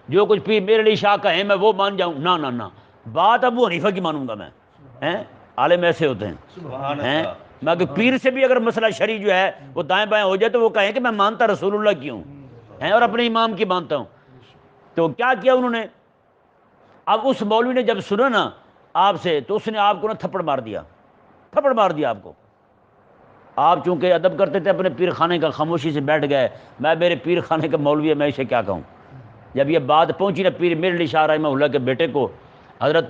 Speaker 1: جو کچھ پیر میر علی شاہ کا ہے میں وہ مان جاؤں؟ نہ نہ نہ، بات ابو حنیفہ کی مانوں گا میں. عالم ایسے ہوتے ہیں.
Speaker 2: سبحان
Speaker 1: ہیں
Speaker 2: اللہ.
Speaker 1: میں کہ پیر سے بھی اگر مسئلہ شرعی جو ہے وہ دائیں بائیں ہو جائے تو وہ کہیں کہ میں مانتا رسول اللہ کی ہوں اور اپنے امام کی مانتا ہوں. تو کیا کیا انہوں نے؟ اب اس مولوی نے جب سنا نا آپ سے، تو اس نے آپ کو نا تھپڑ مار دیا، تھپڑ مار دیا آپ کو. آپ چونکہ ادب کرتے تھے اپنے پیر خانے کا، خاموشی سے بیٹھ گئے. میں میرے پیر خانے کا مولوی ہے، میں اسے کیا کہوں. جب یہ بات پہنچی نا پیر میر علی شاہ رحمہ اللہ کے بیٹے کو، حضرت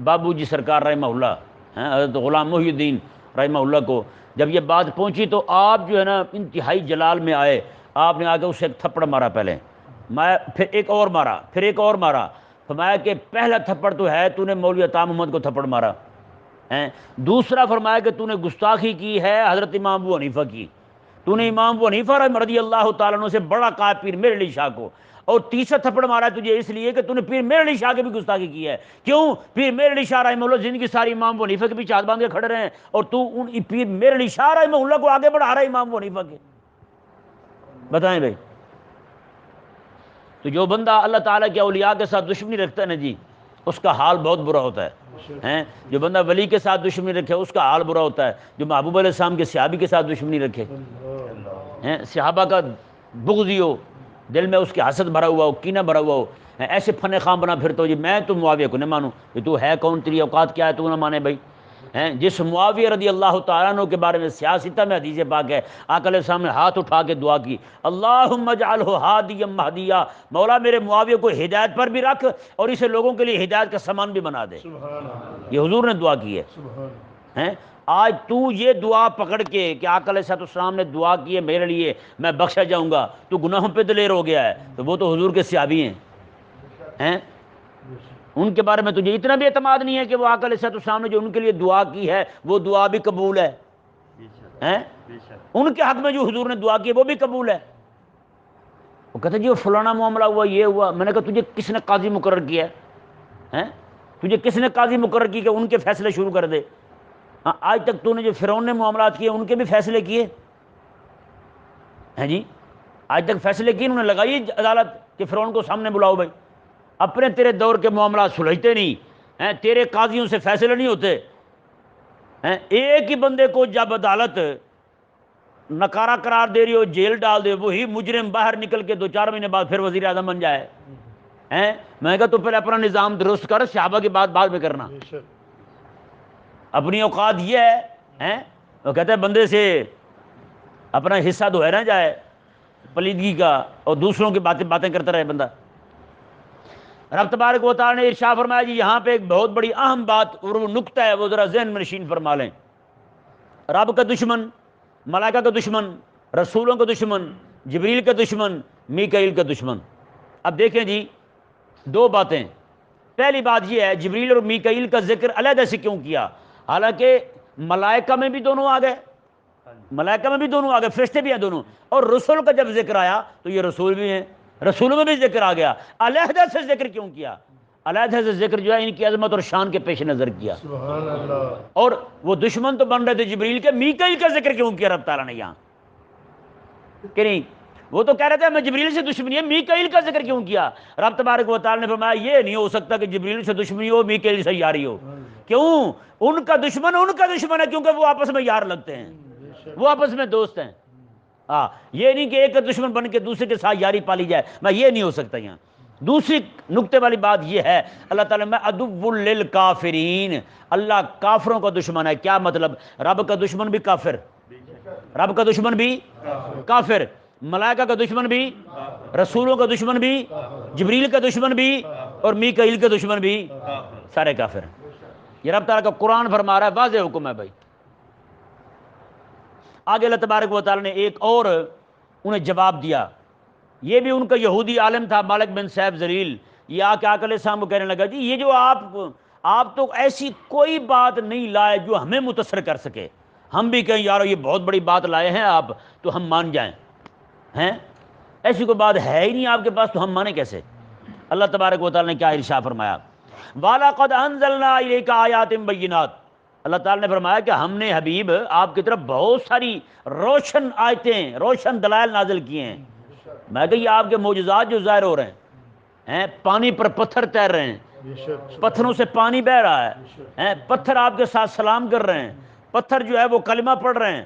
Speaker 1: بابو جی سرکار رحمہ اللہ، حضرت غلام محی الدین رحمہ اللہ کو، جب یہ بات پہنچی تو آپ جو ہے نا انتہائی جلال میں آئے. آپ نے آ کے اسے ایک تھپڑ مارا پہلے، میں پھر ایک اور مارا، پھر ایک اور مارا. فرمایا کہ پہلا تھپڑ تو ہے تو نے مولوی عطا محمد کو تھپڑ مارا، دوسرا فرمایا کہ تو نے گستاخی کی ہے حضرت امام ابو حنیفہ کی، تو نے امام ابو حنیفہ رضی اللہ تعالیٰ عنہ سے بڑا کہا پیر میر علی شاہ کو. اور تیسرا تھپڑ مارا تجھے اس لیے کہ تو نے پیر میر علی شاہ کی بھی گستاخی کی ہے. کیوں؟ پیر میر علی شاہ رحمہ اللہ زندگی ساری امام ابو حنیفہ کے پیچھے ہاتھ باندھ کے کھڑے رہے ہیں، اور تو ان پیر میر علی شاہ رحمہ اللہ کو آگے بڑھا رہا ہے امام ابو حنیفہ کے. بتائیں بھائی. تو جو بندہ اللہ تعالیٰ کے اولیاء کے ساتھ دشمنی رکھتا ہے نا جی، اس کا حال بہت برا ہوتا ہے. جو بندہ ولی کے ساتھ دشمنی رکھے اس کا حال برا ہوتا ہے. جو محبوب علیہ السلام کے صحابی کے ساتھ دشمنی رکھے، صحابہ کا بغضی ہو، دل میں اس کی حسد بھرا ہوا ہو، کینہ بھرا ہوا ہو، ایسے فن خام بنا پھرتا ہو جی میں تو معاویہ کو نہیں مانوں. کہ تو ہے کون، تیری اوقات کیا ہے تو نہ مانے بھائی. جس معاویہ رضی اللہ تعالیٰ عنہ کے بارے میں سیاستہ میں حدیث پاک ہے، آقا علیہ السلام نے ہاتھ اٹھا کے دعا کی، اللہم اجعلہ ہادیا مہدیا، مولا میرے معاویہ کو ہدایت پر بھی رکھ اور اسے لوگوں کے لیے ہدایت کا سامان بھی بنا دے. یہ حضور نے دعا کی ہے. آج تو یہ دعا پکڑ کے کہ آقا علیہ السلام نے دعا کی ہے میرے لیے میں بخشا جاؤں گا، تو گناہوں پہ دلیر ہو گیا ہے. تو وہ تو حضور کے صحابی ہیں، ان کے بارے میں تجھے اتنا بھی اعتماد نہیں ہے کہ وہ آقا علیہ السلام نے جو ان کے لیے دعا کی ہے وہ دعا بھی قبول ہے. ان کے حق میں جو حضور نے دعا کی ہے وہ بھی قبول ہے. وہ کہتے جی وہ فلانا معاملہ ہوا، یہ ہوا. میں نے کہا تجھے کس نے قاضی مقرر کیا ہے؟ تجھے کس نے قاضی مقرر کی کہ ان کے فیصلے شروع کر دے؟ آج تک تو نے جو فرعون نے معاملات کیے ان کے بھی فیصلے کیے ہیں جی؟ آج تک فیصلے کیے انہوں نے لگائی عدالت کہ فرعون کو سامنے بلاؤ بھائی. اپنے تیرے دور کے معاملات سلجھتے نہیں، تیرے قاضیوں سے فیصلے نہیں ہوتے. ایک ہی بندے کو جب عدالت نکارہ قرار دے رہی ہو، جیل ڈال دے، وہی مجرم باہر نکل کے 2-4 مہینے بعد پھر وزیر اعظم بن جائے. میں کہا تو پھر اپنا نظام درست کر، صحابہ کی بات بعد میں کرنا. اپنی اوقات یہ ہے، وہ کہتے ہیں بندے سے اپنا حصہ دھویا نہ جائے پلیدگی کا، اور دوسروں کی باتیں کرتا رہے بندہ. رب تبارک و تعالیٰ نے ارشاد فرمایا جی یہاں پہ ایک بہت بڑی اہم بات اور وہ نکتہ ہے، وہ ذرا ذہن میں نشین فرما لیں. رب کا دشمن، ملائکہ کا دشمن، رسولوں کا دشمن، جبریل کا دشمن، میکائیل کا دشمن. اب دیکھیں جی 2 باتیں. پہلی بات یہ ہے جبریل اور میکائیل کا ذکر علیحدہ سے کیوں کیا؟ حالانکہ ملائکہ میں بھی دونوں آ گئے، ملائکہ میں بھی دونوں آ گئے، فرشتے بھی ہیں دونوں. اور رسول کا جب ذکر آیا تو یہ رسول بھی ہیں، رسولوں میں بھی ذکر آ گیا. علیحدہ سے ذکر کیوں کیا؟ علیحدہ سے ذکر جو ہے ان کی عظمت اور شان کے پیش نظر کیا.
Speaker 2: سبحان اللہ.
Speaker 1: اور وہ دشمن تو بن رہے تھے جبریل کے، میکائیل کا ذکر کیوں کیا رب تعالیٰ نے یہاں؟ کہ نہیں وہ تو کہہ رہے تھے ہمیں جبریل سے دشمنی ہے، میکائیل کا ذکر کیوں کیا؟ رب تبارک و تعالیٰ نے فرمایا یہ نہیں ہو سکتا کہ جبریل سے دشمنی ہو میکائیل سے یاری ہو. کیوں؟ ان کا دشمن ہے کیونکہ وہ آپس میں یار لگتے ہیں، وہ آپس میں دوست ہیں. یہ نہیں کہ ایک دشمن بن کے دوسرے کے ساتھ یاری پالی جائے، میں یہ نہیں ہو سکتا یہاں. دوسری نکتے والی بات یہ ہے اللہ تعالیٰ میں عدو للکافرین، اللہ کافروں کا دشمن ہے. کیا مطلب؟ رب کا دشمن بھی کافر، رب کا دشمن بھی کافر. ملائکہ کا دشمن بھی، رسولوں کا دشمن بھی، جبریل کا دشمن بھی، اور میکائیل کا دشمن بھی، سارے کافر ہیں۔ یہ رب تعالیٰ کا قرآن فرما رہا ہے، واضح حکم ہے بھائی۔ آگے اللہ تبارک و تعالیٰ نے ایک اور انہیں جواب دیا، یہ بھی ان کا یہودی عالم تھا مالک بن سیف زلیل، یہ آ کے آقا علیہ السلام کو کہنے لگا جی یہ جو آپ تو ایسی کوئی بات نہیں لائے جو ہمیں متاثر کر سکے، ہم بھی کہیں یارو یہ بہت بڑی بات لائے ہیں آپ تو ہم مان جائیں، ہیں ایسی کوئی بات ہے ہی نہیں آپ کے پاس تو ہم مانیں کیسے؟ اللہ تبارک و تعالیٰ نے کیا ارشاد فرمایا، وَلَقَدْ أَنزَلْنَا إِلَيْكَ آيَاتٍ بَيِّنَاتٍ، اللہ تعالیٰ نے فرمایا کہ ہم نے حبیب آپ کی طرف بہت ساری روشن آیتیں، روشن دلائل نازل کیے ہیں۔ میں کہ یہ آپ کے معجزات جو ظاہر ہو رہے ہیں، پانی پر پتھر تیر رہے ہیں، پتھروں سے پانی بہہ رہا ہے، پتھر آپ کے ساتھ سلام کر رہے ہیں، پتھر جو ہے وہ کلمہ پڑھ رہے ہیں،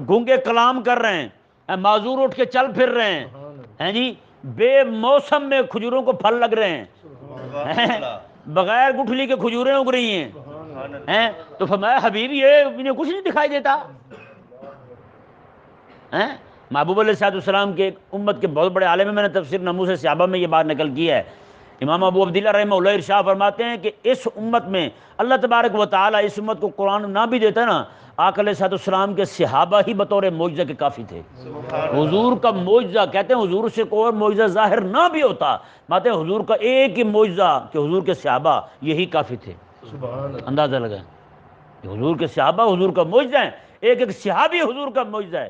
Speaker 1: گونگے کلام کر رہے ہیں، معذور اٹھ کے چل پھر رہے ہیں جی، بے موسم میں کھجوروں کو پھل لگ رہے ہیں، بغیر گٹھلی کے کھجوریں اگ رہی ہیں، تو فرمایا حبیب یہ انہیں کچھ نہیں دکھائی دیتا؟ محبوب علیہ السلام کے امت کے بہت بڑے عالم ہیں، میں نے تفسیر ناموس صحابہ میں یہ بات نقل کی ہے، امام ابو عبداللہ رحمہ اللہ ارشاد فرماتے ہیں کہ اس امت میں اللہ تبارک و تعالیٰ اس امت کو قرآن نہ بھی دیتا نا، آقا علیہ السلام کے صحابہ ہی بطور معجزہ کے کافی تھے۔ حضور کا معجزہ، کہتے ہیں حضور سے کوئی اور معجزہ ظاہر نہ بھی ہوتا، ماتے حضور کا ایک ہی معجزہ کہ حضور کے صحابہ یہی کافی تھے۔ اندازہ لگائیں کہ حضور کے صحابہ حضور کا معجزہ ہیں، ایک ایک صحابی حضور کا معجزہ ہے۔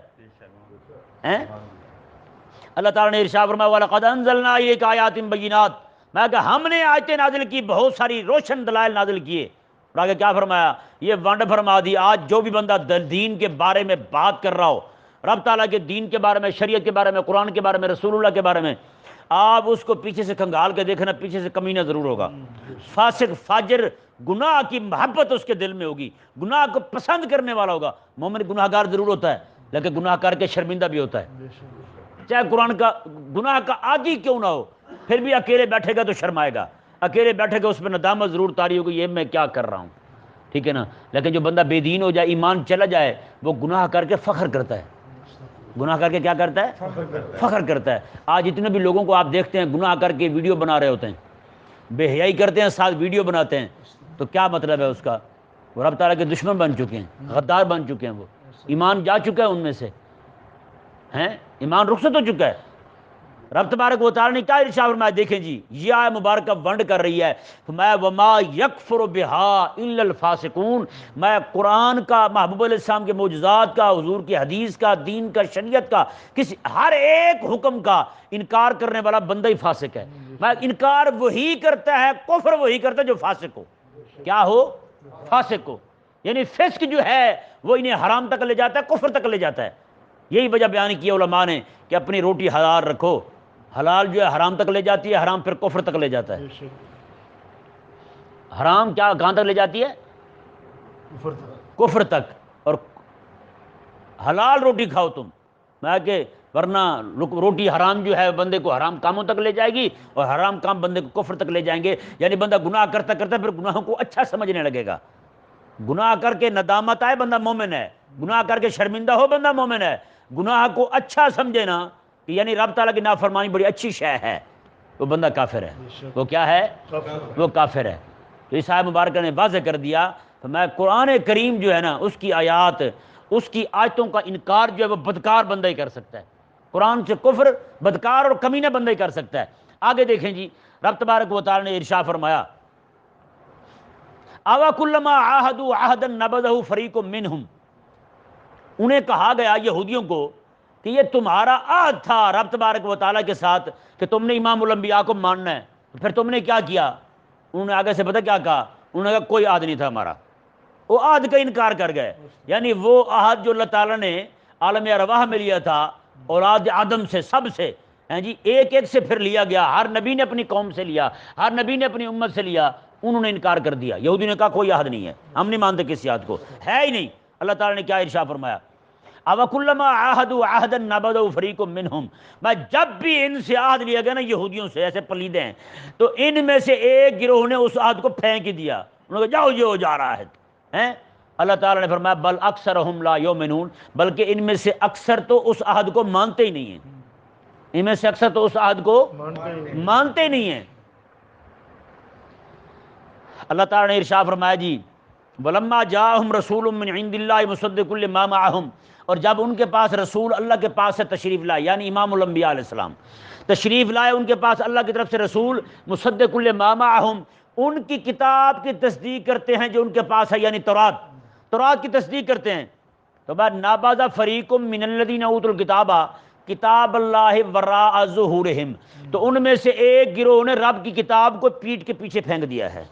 Speaker 1: اللہ تعالیٰ نے ارشاد فرمایا وَلَقَدْ أَنزَلْنَا إِلَيْكَ آيَاتٍ بَيِّنَاتٍ، میں کہ ہم نے آیتیں نازل کی، بہت ساری روشن دلائل نازل کیے، اور آگے کیا فرمایا، یہ ونڈ فرما دی آج جو بھی بندہ دین کے بارے میں بات کر رہا ہو، رب تعالیٰ کے دین کے بارے میں، شریعت کے بارے میں، قرآن کے بارے میں، رسول اللہ کے بارے میں، آپ اس کو پیچھے سے کھنگال کے دیکھنا، پیچھے سے کمینہ ضرور ہوگا، فاسق فاجر، گناہ کی محبت اس کے دل میں ہوگی، گناہ کو پسند کرنے والا ہوگا۔ مومن گناہ گار ضرور ہوتا ہے لیکن گناہ کر کے شرمندہ بھی ہوتا ہے، چاہے قرآن کا گناہ کا عادی کیوں نہ ہو، پھر بھی اکیلے بیٹھے گا تو شرمائے گا، اکیلے بیٹھے گا اس پہ ندامت ضرور طاری ہوگی یہ میں کیا کر رہا ہوں، ٹھیک ہے نا۔ لیکن جو بندہ بے دین ہو جائے، ایمان چلا جائے، وہ گناہ کر کے فخر کرتا ہے، گناہ کر کے کیا کرتا ہے؟ فخر کرتا ہے۔ آج اتنے بھی لوگوں کو آپ دیکھتے ہیں گناہ کر کے ویڈیو بنا رہے ہوتے ہیں، بے حیائی کرتے ہیں ساتھ ویڈیو بناتے ہیں، تو کیا مطلب ہے اس کا؟ وہ رب تعالیٰ کے دشمن بن چکے ہیں، غدار بن چکے ہیں، وہ ایمان جا چکا ہے ان میں سے، ایمان رخصت ہو چکا ہے۔ رب تبارک و تعالیٰ نے کیا ارشاد فرمایا، دیکھیں جی یہ آیت مبارکہ ونڈ کر رہی ہے، فرمایا وما یکفر بہا الا الفاسقون، میں قرآن کا، محبوب علیہ السلام کے معجزات کا، حضور کی حدیث کا، دین کا، شریعت کا، کسی ہر ایک حکم کا انکار کرنے والا بندہ ہی فاسق ہے۔ میں انکار وہی کرتا ہے، کفر وہی کرتا ہے جو فاسق ہو، کیا ہو؟ فاسق ہو، یعنی فسق جو ہے وہ انہیں حرام تک لے جاتا ہے، کفر تک لے جاتا ہے۔ یہی وجہ بیان کی علماء نے کہ اپنی روٹی حلال رکھو، حلال جو ہے حرام تک لے جاتی ہے، حرام پھر کفر تک لے جاتا ہے۔ حرام کیا کہاں تک لے جاتی ہے؟ کفر تک، اور حلال روٹی کھاؤ تم، میں کہ ورنہ روٹی حرام جو ہے بندے کو حرام کاموں تک لے جائے گی، اور حرام کام بندے کو کفر تک لے جائیں گے، یعنی بندہ گناہ کرتا کرتا پھر گناہوں کو اچھا سمجھنے لگے گا، گناہ کر کے ندامت آئے بندہ مومن ہے، گناہ کر کے شرمندہ ہو بندہ مومن ہے، گناہ کو اچھا سمجھے نا کہ یعنی رب تعالیٰ کی نافرمانی بڑی اچھی شے ہے، وہ بندہ کافر ہے۔ وہ کیا ہے؟ وہ کافر ہے۔ تو اس آیت مبارکہ نے واضح کر دیا، تو میں قرآن کریم جو ہے نا اس کی آیات، اس کی آیتوں کا انکار جو ہے وہ بدکار بندہ ہی کر سکتا ہے، قرآن سے کفر بدکار اور کمینہ بندہ ہی کر سکتا ہے۔ آگے دیکھیں جی رب تبارک و تعالیٰ نے ارشاد فرمایا اَوَ كُلَّمَا عَاهَدُوا عَهْدًا نَبَذَهُ فَرِيقٌ مِّنْهُمْ، انہیں کہا گیا یہودیوں کو کہ یہ تمہارا عہد تھا رب تبارک و تعالیٰ کے ساتھ کہ تم نے امام الانبیاء کو ماننا ہے، پھر تم نے کیا کیا؟ انہوں نے آگے سے پتہ کیا کہا؟ انہوں نے کہا کوئی عہد نہیں تھا ہمارا، وہ عہد کا انکار کر گئے، یعنی وہ عہد جو اللہ تعالیٰ نے عالم ارواح میں لیا تھا اولاد آدم سے، سب سے جی ایک ایک سے پھر لیا گیا، ہر نبی نے اپنی قوم سے لیا، ہر نبی نے اپنی امت سے لیا، انہوں نے انکار کر دیا۔ یہودی نے کہا کوئی عہد نہیں ہے، ہم نہیں مانتے کسی عہد کو، ہے ہی نہیں۔ اللہ تعالیٰ نے کیا ارشاد فرمایا اَوَكُلَّمَا عَاهَدُوا عَهْدًا نَبَذَهُ فَرِيقٌ مِّنْهُمْ، میں جب بھی ان سے عہد لیا گیا نا یہودیوں سے، ایسے پلیدے ہیں، تو ان میں سے ایک گروہ نے اس عہد کو پھینک ہی دیا، انہوں نے کہا جاؤ یہ ہو جا رہا ہے، اللہ تعالیٰ نے فرمایا بل اکثرہم لا یؤمنون، بلکہ ان میں سے اکثر تو اس عہد کو مانتے ہی نہیں ہیں، ان میں سے اکثر تو اس عہد کو مانتے ہی نہیں ہیں۔ اللہ تعالیٰ نے ارشاد فرمایا جی وَلَمَّا جَاءَهُمْ رَسُولٌ مِّنْ عِندِ اللَّهِ مُصَدِّقٌ لِّمَا مَعَهُمْ، اور جب ان کے پاس رسول اللہ کے پاس سے تشریف لائے، یعنی امام الانبیاء علیہ السلام تشریف لائے ان کے پاس اللہ کی طرف سے رسول مصدق لما معہم، ان کی کتاب کی تصدیق کرتے ہیں جو ان کے پاس ہے، یعنی تورات کی تصدیق کرتے ہیں، تو بعد نابذ فریق من الذین اوتوا الکتاب کتاب اللہ وراء ظہورہم، تو ان میں سے ایک گروہ نے رب کی کتاب کو پیٹھ کے پیچھے پھینک دیا ہے،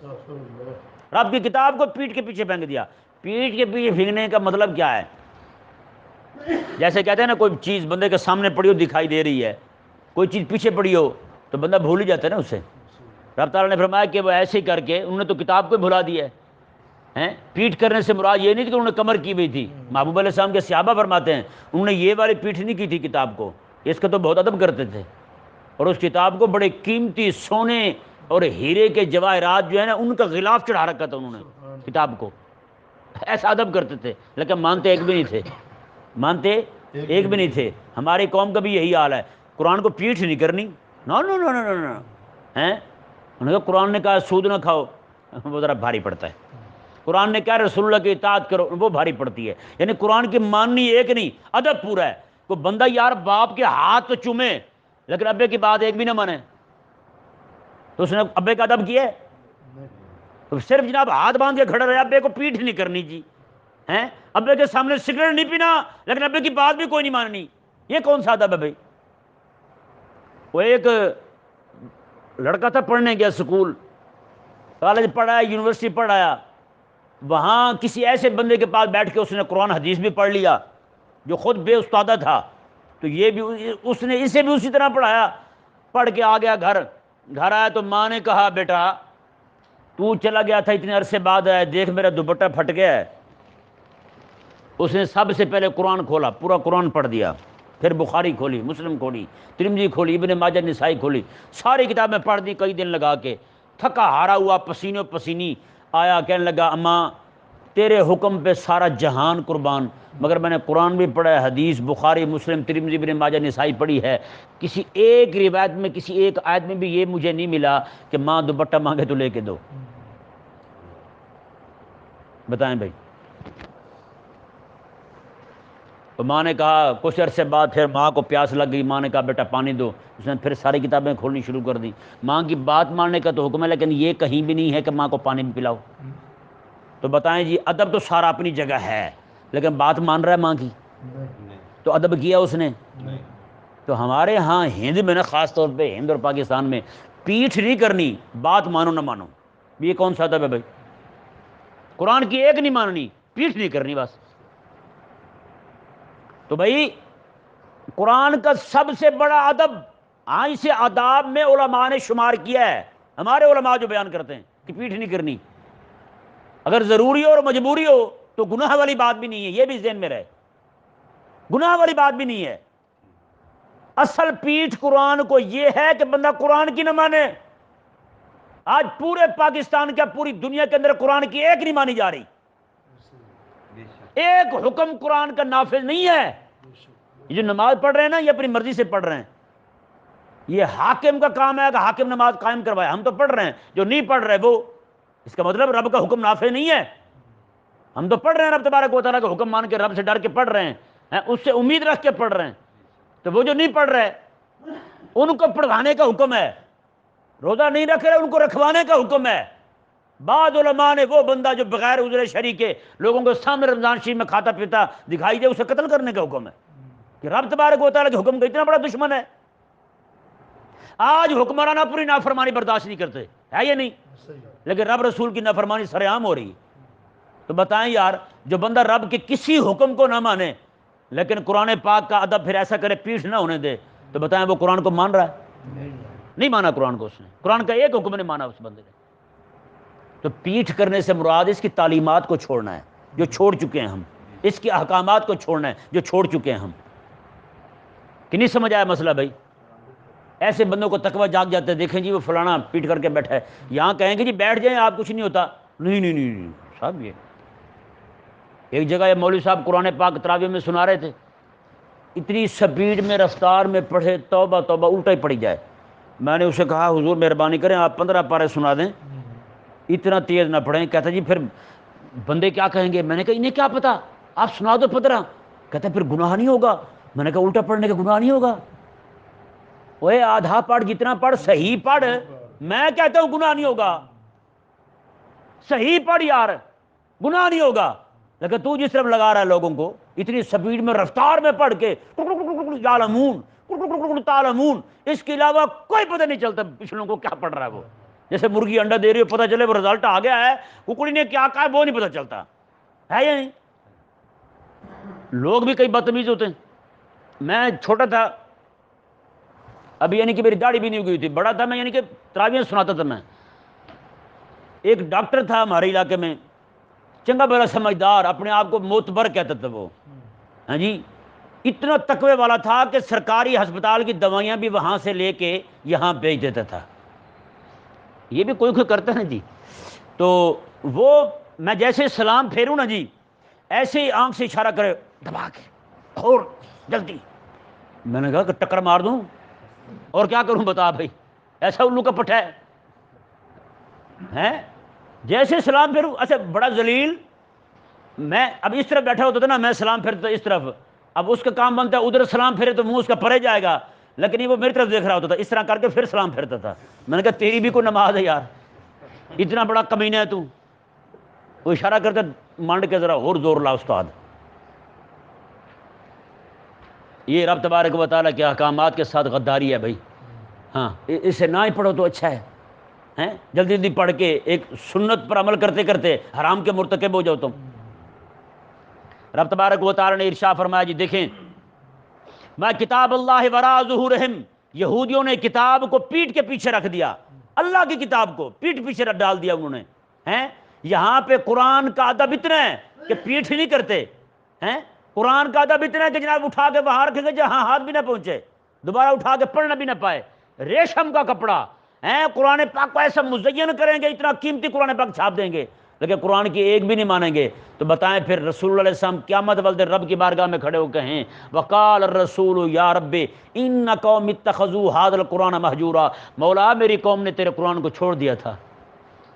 Speaker 1: رب کی کتاب کو پیٹھ کے پیچھے پھینک دیا۔ پیٹھ کے پیچھے پھینکنے کا مطلب کیا ہے؟ جیسے کہتے ہیں نا کوئی چیز بندے کے سامنے پڑی ہو دکھائی دے رہی ہے، کوئی چیز پیچھے پڑی ہو تو بندہ بھول ہی جاتا ہے نا اسے۔ رب تعالیٰ نے فرمایا کہ وہ ایسے ہی کر کے انہوں نے تو کتاب کو بھلا دیا ہے۔ پیٹھ کرنے سے مراد یہ نہیں کہ انہوں نے کمر کی ہوئی تھی، محبوب علیہ السلام کے صحابہ فرماتے ہیں انہوں نے یہ والی پیٹھ نہیں کی تھی کتاب کو، اس کا تو بہت ادب کرتے تھے، اور اس کتاب کو بڑے قیمتی سونے اور ہیرے کے جواہرات جو ہے نا ان کا غلاف چڑھا رکھا تھا انہوں نے کتاب کو، ایسا ادب کرتے تھے، لیکن مانتے ایک بھی نہیں تھے، مانتے ایک بھی نہیں تھے۔ ہماری قوم کا بھی یہی حال ہے، قرآن کو پیٹھ نہیں کرنی، نو نو نو نو نو نو، ہیں انہوں نے کہا قرآن نے کہا سود نہ کھاؤ، وہ ذرا بھاری پڑتا ہے، قرآن نے کہا رسول اللہ کی اطاعت کرو، وہ بھاری پڑتی ہے، یعنی قرآن کی ماننی ایک نہیں، ادب پورا ہے۔ کوئی بندہ یار باپ کے ہاتھ تو چومے لیکن ابے کی بات ایک بھی نہ مانے تو اس نے ابے کا ادب کیا ہے؟ تو صرف جناب ہاتھ باندھ کے کھڑا رہے، ابے کو پیٹھ نہیں کرنی جی، ہیں ابے کے سامنے سگریٹ نہیں پینا لیکن ابے کی بات بھی کوئی نہیں ماننی، یہ کون سا ادب ہے بھائی؟ وہ ایک لڑکا تھا پڑھنے گیا اسکول، کالج پڑھایا، یونیورسٹی پڑھایا، وہاں کسی ایسے بندے کے پاس بیٹھ کے اس نے قرآن حدیث بھی پڑھ لیا جو خود بے استادہ تھا، تو یہ بھی اس نے اسے بھی اسی طرح پڑھایا، پڑھ کے آ گیا گھر آیا تو ماں نے کہا بیٹا تو چلا گیا تھا اتنے عرصے بعد آیا، دیکھ میرا دوپٹہ پھٹ گیا ہے۔ اس نے سب سے پہلے قرآن کھولا، پورا قرآن پڑھ دیا، پھر بخاری کھولی، مسلم کھولی، ترمذی کھولی، ابن ماجہ نسائی کھولی، ساری کتابیں پڑھ دی کئی دن لگا کے، تھکا ہارا ہوا پسینوں پسینی آیا، کہنے لگا اماں تیرے حکم پہ سارا جہان قربان، مگر میں نے قرآن بھی پڑھا ہے، حدیث بخاری مسلم ترمذی ابن ماجہ نسائی پڑھی ہے، کسی ایک روایت میں کسی ایک آیت میں بھی یہ مجھے نہیں ملا کہ ماں دوپٹہ مانگے تو لے کے دو۔ بتائیں بھائی؟ تو ماں نے کہا کچھ عرصے بعد پھر ماں کو پیاس لگ گئی، ماں نے کہا بیٹا پانی دو، اس نے پھر ساری کتابیں کھولنی شروع کر دی۔ ماں کی بات ماننے کا تو حکم ہے لیکن یہ کہیں بھی نہیں ہے کہ ماں کو پانی بھی پلاؤ۔ تو بتائیں جی ادب تو سارا اپنی جگہ ہے لیکن بات مان رہا ہے ماں کی؟ تو ادب کیا اس نے؟ تو ہمارے ہاں ہند میں نا خاص طور پہ ہند اور پاکستان میں پیٹھ نہیں کرنی، بات مانو نہ مانو، یہ کون سا ادب ہے بھائی؟ قرآن کی ایک نہیں ماننی، پیٹھ نہیں کرنی بس۔ تو بھائی قرآن کا سب سے بڑا ادب، ہاں اسے آداب میں علماء نے شمار کیا ہے، ہمارے علماء جو بیان کرتے ہیں کہ پیٹھ نہیں کرنی، اگر ضروری ہو اور مجبوری ہو تو گناہ والی بات بھی نہیں ہے، یہ بھی ذہن میں رہے، گناہ والی بات بھی نہیں ہے۔ اصل پیٹھ قرآن کو یہ ہے کہ بندہ قرآن کی نہ مانے۔ آج پورے پاکستان کا پوری دنیا کے اندر قرآن کی ایک نہیں مانی جا رہی، ایک حکم قرآن کا نافذ نہیں ہے۔ یہ جو نماز پڑھ رہے ہیں نا یہ اپنی مرضی سے پڑھ رہے ہیں، یہ حاکم کا کام ہے کہ حاکم نماز قائم کروائے، ہم تو پڑھ رہے ہیں، جو نہیں پڑھ رہے وہ، اس کا مطلب رب کا حکم نافذ نہیں ہے۔ ہم تو پڑھ رہے ہیں رب تبارک و تعالیٰ کا حکم مان کے، رب سے ڈر کے پڑھ رہے ہیں، اس سے امید رکھ کے پڑھ رہے ہیں، تو وہ جو نہیں پڑھ رہے ان کو پڑھوانے کا حکم ہے، روزہ نہیں رکھ رہے ان کو رکھوانے کا حکم ہے۔ بعض علماء نے وہ بندہ جو بغیر عذر شرعی کے لوگوں کے سامنے رمضان شریف میں کھاتا پیتا دکھائی دے اسے قتل کرنے کا حکم ہے، کہ رب تبارک و تعالیٰ کے حکم کا اتنا بڑا دشمن ہے۔ آج حکمران اپنی نافرمانی برداشت نہیں کرتے، ہے یہ نہیں؟ لیکن رب رسول کی نافرمانی سر عام ہو رہی ہے۔ تو بتائیں یار جو بندہ رب کے کسی حکم کو نہ مانے لیکن قرآن پاک کا ادب پھر ایسا کرے پیٹھ نہ ہونے دے، تو بتائیں وہ قرآن کو مان رہا ہے؟ نہیں مانا قرآن کو، اس نے قرآن کا ایک حکم نہیں مانا اس بندے نے۔ تو پیٹھ کرنے سے مراد اس کی تعلیمات کو چھوڑنا ہے جو چھوڑ چکے ہیں ہم، اس کے احکامات کو چھوڑنا ہے جو چھوڑ چکے ہیں ہم۔ کہ نہیں سمجھ آیا مسئلہ بھائی؟ ایسے بندوں کو تقوی جاگ جاتے ہیں، دیکھیں جی وہ فلانا پیٹ کر کے بیٹھا ہے، یہاں کہیں گے جی بیٹھ جائیں آپ کچھ نہیں ہوتا، نہیں نہیں نہیں صاحب، یہ ایک جگہ یہ مولوی صاحب قرآن پاک تراویح میں سنا رہے تھے، اتنی سپیڈ میں رفتار میں پڑھے، توبہ توبہ، الٹا ہی پڑی جائے۔ میں نے اسے کہا حضور مہربانی کریں آپ 15 پارے سنا دیں، اتنا تیز نہ پڑھیں۔ کہتا جی پھر بندے کیا کہیں گے؟ میں نے کہا انہیں کیا پتا، آپ سنا دو 15۔ کہتا پھر گناہ نہیں ہوگا؟ میں نے کہا الٹا پڑھنے کا گناہ نہیں ہوگا؟ وہ آدھا پڑھ جتنا پڑھ، صحیح پڑھ، میں کہتا ہوں گناہ نہیں ہوگا، صحیح پڑھ یار، گناہ نہیں ہوگا۔ لیکن تو جس طرح لگا رہا ہے لوگوں کو، اتنی سپیڈ میں رفتار میں پڑھ کے یعلمون تعلمون، اس کے علاوہ کوئی پتہ نہیں چلتا پچھلوں کو کیا پڑھ رہا ہے وہ۔ جیسے مرغی انڈا دے رہی ہے، پتہ چلے وہ رزلٹ آ گیا ہے، ککڑی نے کیا کہا ہے وہ نہیں پتہ چلتا ہے یا نہیں؟ لوگ بھی کئی بدتمیز ہوتے ہیں۔ میں چھوٹا تھا ابھی، یعنی کہ میری داڑھی بھی نہیں ہوئی تھی، بڑا تھا میں، یعنی کہ تراویح سناتا تھا میں۔ ایک ڈاکٹر تھا ہمارے علاقے میں، چنگا بڑا سمجھدار، اپنے آپ کو معتبر کہتا تھا وہ، ہاں جی، اتنا تقوی والا تھا کہ سرکاری ہسپتال کی دوائیاں بھی وہاں سے لے کے یہاں بھیج دیتا تھا۔ یہ بھی کوئی کرتا ہے جی۔ تو وہ میں جیسے سلام پھیروں نا جی، ایسے ہی آنکھ سے اشارہ کرے دبا کے، اور جلدی۔ میں نے کہا کہ ٹکر مار دوں اور کیا کروں بتا بھائی، ایسا الو کا پٹھا ہے۔ جیسے سلام پھیروں، اچھا بڑا ذلیل، میں اب اس طرف بیٹھا ہوتا تھا نا، میں سلام پھیرتا اس طرف، اب اس کا کام بنتا ہے ادھر سلام پھیرے تو منہ اس کا پرے جائے گا، لیکن یہ وہ میری طرف دیکھ رہا ہوتا تھا، اس طرح کر کے پھر سلام پھیرتا تھا۔ میں نے کہا تیری بھی کوئی نماز ہے یار، اتنا بڑا کمینہ ہے تو۔ وہ اشارہ کرتا مانڈ کے ذرا اور زور لا استاد۔ یہ رب تبارک و تعالیٰ کے احکامات کے ساتھ غداری ہے بھائی۔ ہاں اسے نہ ہی پڑھو تو اچھا ہے، جلدی جلدی پڑھ کے ایک سنت پر عمل کرتے کرتے حرام کے مرتکب ہو جاؤ تم۔ رب تبارک و تعالیٰ نے ارشاد فرمایا جی دیکھیں، میں کتاب اللہ وراء ظہورہم، یہودیوں نے کتاب کو پیٹھ کے پیچھے رکھ دیا، اللہ کی کتاب کو پیٹھ پیچھے ڈال دیا انہوں نے، ہیں؟ یہاں پہ قرآن کا ادب اتنا ہے کہ پیٹھ نہیں کرتے، ہیں؟ قرآن کا ادب اتنا ہے کہ جناب اٹھا کے وہاں رکھیں گے جہاں ہاتھ بھی نہ پہنچے، دوبارہ اٹھا کے پڑھنا بھی نہ پائے، ریشم کا کپڑا، ہیں؟ قرآن پاک کو ایسا مزین کریں گے، اتنا قیمتی قرآن پاک چھاپ دیں گے، لیکن قرآن کی ایک بھی نہیں مانیں گے۔ تو بتائیں پھر رسول اللہ علیہ السلام قیامت والے دن رب کی بارگاہ میں کھڑے ہو کہیں وقال الرسول یا رب ان قوم اتخذوا هذا القرآن مہجورا، مولا میری قوم نے تیرے قرآن کو چھوڑ دیا تھا،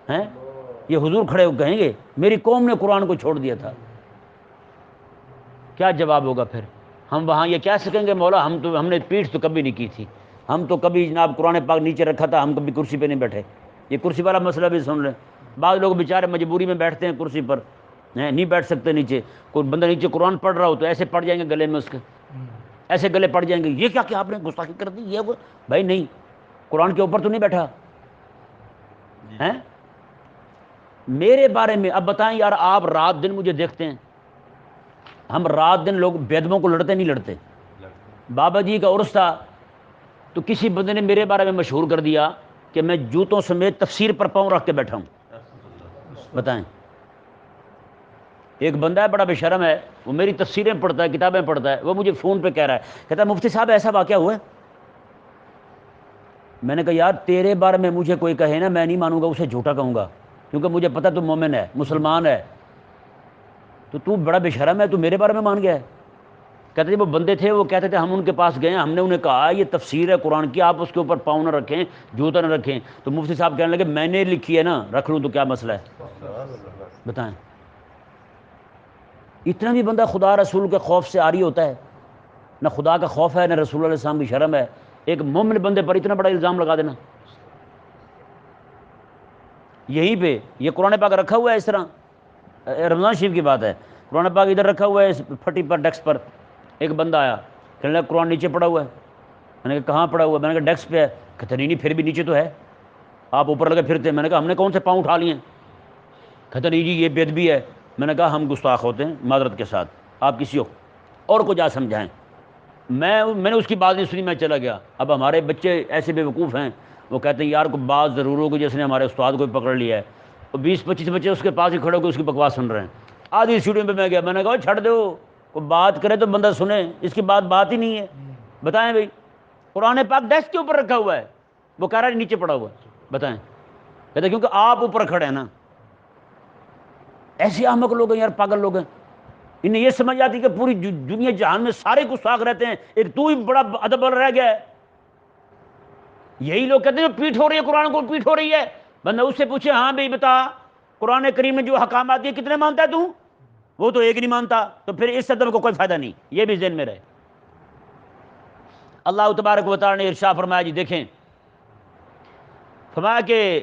Speaker 1: ہیں؟ یہ حضور کھڑے ہو کہیں گے میری قوم نے قرآن کو چھوڑ دیا تھا، کیا جواب ہوگا پھر؟ ہم وہاں یہ کہہ سکیں گے مولا ہم نے پیٹھ تو کبھی نہیں کی تھی، ہم تو کبھی جناب قرآن پاک نیچے رکھا تھا، ہم کبھی کرسی پہ نہیں بیٹھے۔ یہ کرسی والا مسئلہ بھی سن لیں، بعض لوگ بیچارے مجبوری میں بیٹھتے ہیں کرسی پر، نہیں بیٹھ سکتے نیچے، کوئی بندہ نیچے قرآن پڑھ رہا ہو تو ایسے پڑ جائیں گے گلے میں اس کے، ایسے گلے پڑ جائیں گے، یہ کیا کہ آپ نے گستاخی کر دی، یہ وہ بھائی نہیں، قرآن کے اوپر تو نہیں بیٹھا ہیں۔ میرے بارے میں اب بتائیں یار، آپ رات دن مجھے دیکھتے ہیں، ہم رات دن لوگ بیدموں کو لڑتے نہیں لڑتے۔ بابا جی کا عرس تھا تو کسی بندے نے میرے بارے میں مشہور کر دیا کہ میں جوتوں سمیت تفسیر پر پاؤں رکھ کے بیٹھا ہوں، بتائیں۔ ایک بندہ ہے بڑا بے شرم ہے، وہ میری تفسیریں پڑھتا ہے، کتابیں پڑھتا ہے، وہ مجھے فون پہ کہہ رہا ہے، کہتا ہے مفتی صاحب ایسا واقعہ ہوا ہے۔ میں نے کہا یار تیرے بارے میں مجھے کوئی کہے نا میں نہیں مانوں گا، اسے جھوٹا کہوں گا، کیونکہ مجھے پتہ تو مومن ہے، مسلمان ہے، تو بڑا بے شرم ہے، تو میرے بارے میں مان گیا ہے۔ کہتے ہیں وہ بندے تھے، وہ کہتے تھے ہم ان کے پاس گئے، ہم نے انہیں کہا یہ تفسیر ہے قرآن کی، آپ اس کے اوپر پاؤں نہ رکھیں، جوتا نہ رکھیں، تو مفتی صاحب کہنے لگے میں نے لکھی ہے نا، رکھ لوں تو کیا مسئلہ ہے، بتائیں۔ اتنا بھی بندہ خدا رسول کے خوف سے عاری ہوتا ہے؟ نہ خدا کا خوف ہے، نہ رسول اللہ علیہ السلام کی شرم ہے، ایک مومن بندے پر اتنا بڑا الزام لگا دینا۔ یہیں پہ یہ قرآن پاک رکھا ہوا ہے اس طرح، رمضان شریف کی بات ہے، قرآن پاک ادھر رکھا ہوا ہے اس پھٹی پر ڈیسک پر، ایک بندہ آیا کہنے لگا قرآن نیچے پڑا ہوا ہے، میں نے کہا کہاں پڑا ہوا ہے؟ میں نے کہا ڈیسک پہ ہے، کہتے نہیں پھر بھی نیچے تو ہے، آپ اوپر لگے پھرتے ہیں۔ میں نے کہا ہم نے کون سے پاؤں اٹھا لیے ہیں؟ کہتے نہیں جی یہ بے ادبی ہے۔ میں نے کہا ہم گستاخ ہوتے ہیں معذرت کے ساتھ، آپ کسی اور کو جا سمجھائیں۔ میں نے اس کی بات نہیں سنی، میں چلا گیا۔ اب ہمارے بچے ایسے بے وقوف ہیں، وہ کہتے ہیں یار کوئی بات ضرور ہوگی جس نے ہمارے استاد کو پکڑ لیا ہے، اور 20-25 بچے اس کے پاس ہی کھڑے ہو کے اس کی بکواس سن رہے ہیں۔ آدھی سیڑھیوں پہ میں گیا، میں نے کہا چھڑ دو، کوئی بات کرے تو بندہ سنے، اس کی بات ہی نہیں ہے۔ بتائیں بھائی، قرآن پاک ڈیسک کے اوپر رکھا ہوا ہے، وہ کہہ رہا ہے نیچے پڑا ہوا ہے، بتائیں۔ کہتے کیونکہ آپ اوپر کھڑے ہیں نا۔ ایسے احمق لوگ ہیں یار، پاگل لوگ ہیں، انہیں یہ سمجھ آتی کہ پوری دنیا جہان میں سارے گستاخ رہتے ہیں، ایک تو ہی بڑا ادب والا رہ گیا ہے۔ یہی لوگ کہتے ہیں پیٹھ ہو رہی ہے، قرآن کو پیٹھ ہو رہی ہے۔ بندہ اس سے پوچھے ہاں بھائی بتا قرآن کریم میں جو احکامات دیے کتنے مانتا ہے تو؟ وہ تو ایک نہیں مانتا، تو پھر اس ادب کو کوئی فائدہ نہیں، یہ بھی ذہن میں رہے۔ اللہ تبارک و تعالی نے ارشاد فرمایا، جی دیکھیں، فرمایا کہ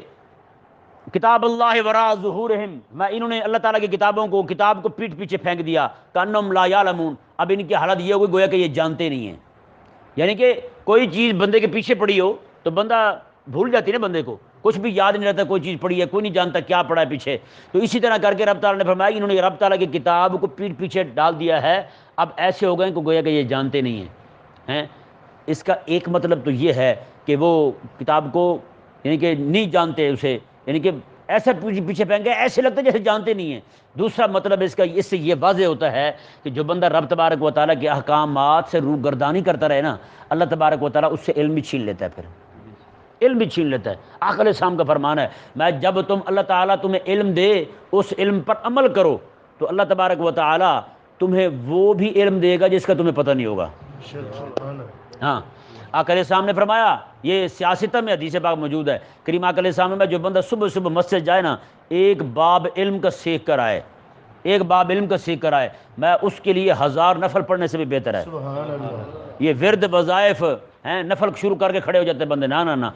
Speaker 1: کتاب اللہ وراء ظہورہم، میں انہوں نے اللہ تعالیٰ کی کتابوں کو، کتاب کو پیٹھ پیچھے پھینک دیا، کأنہم لا یعلمون، اب ان کی حالت یہ ہوگی گویا کہ یہ جانتے نہیں ہیں۔ یعنی کہ کوئی چیز بندے کے پیچھے پڑی ہو تو بندہ بھول جاتی ہے نا، بندے کو کچھ بھی یاد نہیں رہتا، کوئی چیز پڑی ہے کوئی نہیں جانتا کیا پڑا ہے پیچھے۔ تو اسی طرح کر کے رب تعالیٰ نے فرمایا انہوں نے رب تعالیٰ کی کتاب کو پیٹھ پیچھے ڈال دیا ہے، اب ایسے ہو گئے کہ گویا کہ یہ جانتے نہیں ہیں۔ اس کا ایک مطلب تو یہ ہے کہ وہ کتاب کو یعنی کہ نہیں جانتے اسے، یعنی کہ ایسا پیچھے پھینک گئے، ایسے لگتا ہے جیسے جانتے نہیں ہیں۔ دوسرا مطلب اس کا، اس سے یہ واضح ہوتا ہے کہ جو بندہ رب تبارک و تعالیٰ کے احکامات سے روگردانی کرتا رہے نا، اللہ تبارک و تعالیٰ اس سے علم بھی چھین لیتا ہے، پھر علم بھی چھین لیتا ہے۔ آقا علیہ السلام کا فرمان ہے، میں جب اللہ تعالیٰ تمہیں علم دے اس علم پر عمل کرو تو اللہ تبارک و تعالیٰ تمہیں وہ بھی علم دے گا جس کا تمہیں پتہ نہیں ہوگا۔ ہاں، آقا علیہ السلام نے فرمایا، یہ سیاستہ میں حدیث پاک موجود ہے، کریم آقا علیہ السلام میں جو بندہ صبح صبح مسجد جائے نا، ایک باب علم کا سیکھ کر آئے، ایک باب علم کا سیکھ کر آئے، میں اس کے لیے 1000 نفل پڑھنے سے بھی بہتر ہے۔ یہ ورد وظائف ہیں، نفل شروع کر کے کھڑے ہو جاتے ہیں بندے، نہ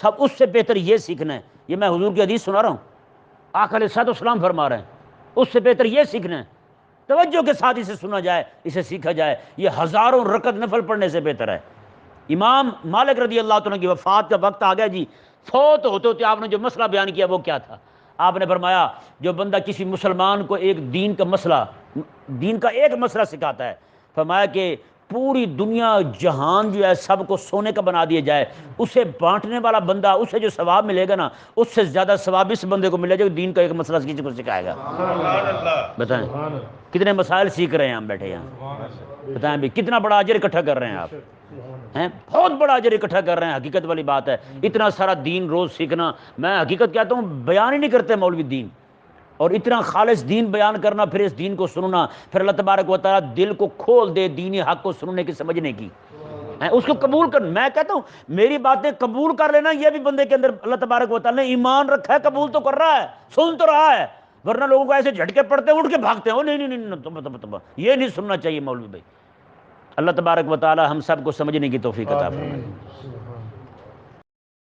Speaker 1: سب اس سے بہتر یہ سیکھنا ہے۔ یہ میں حضور کی حدیث سنا رہا ہوں، آقا علیہ السلام فرما رہے ہیں، اس سے بہتر یہ سیکھنا ہے، توجہ کے ساتھ اسے سنا جائے، اسے سیکھا جائے، یہ ہزاروں رکعت نفل پڑھنے سے بہتر ہے۔ امام مالک رضی اللہ عنہ کی وفات کا وقت آ گیا جی، فوت ہوتے ہوتے آپ نے جو مسئلہ بیان کیا وہ کیا تھا؟ آپ نے فرمایا جو بندہ کسی مسلمان کو ایک دین کا ایک مسئلہ سکھاتا ہے، فرمایا کہ پوری دنیا جہان جو ہے سب کو سونے کا بنا دیا جائے، اسے بانٹنے والا بندہ، اسے جو ثواب ملے گا نا، اس سے زیادہ ثواب اس بندے کو ملے گا جو دین کا ایک مسئلہ کسی کو سکھائے گا۔ بتائیں کتنے مسائل سیکھ رہے ہیں ہم بیٹھے یہاں، بتائیں بھی کتنا بڑا اجر اکٹھا کر رہے ہیں آپ، بہت بڑا اجر اکٹھا کر رہے ہیں۔ حقیقت والی بات ہے، اتنا سارا دین روز سیکھنا، میں حقیقت کہتا ہوں بیان ہی نہیں کرتے مولوی دین، اور اتنا خالص دین بیان کرنا، پھر اس دین کو سننا، پھر اللہ تبارک و تعالیٰ دل کو کھول دے دین حق کو سننے کی، سمجھنے کی، اس کو قبول کر۔ میں کہتا ہوں میری باتیں قبول کر لینا، یہ بھی بندے کے اندر اللہ تبارک و تعالیٰ نے ایمان رکھا ہے، قبول تو کر رہا ہے، سن تو رہا ہے، ورنہ لوگوں کو ایسے جھٹکے پڑتے ہیں اٹھ کے بھاگتے ہیں، نہیں، یہ نہیں سننا چاہیے مولوی بھائی۔ اللہ تبارک و تعالی ہم سب کو سمجھنے کی توفیق عطا فرمائے۔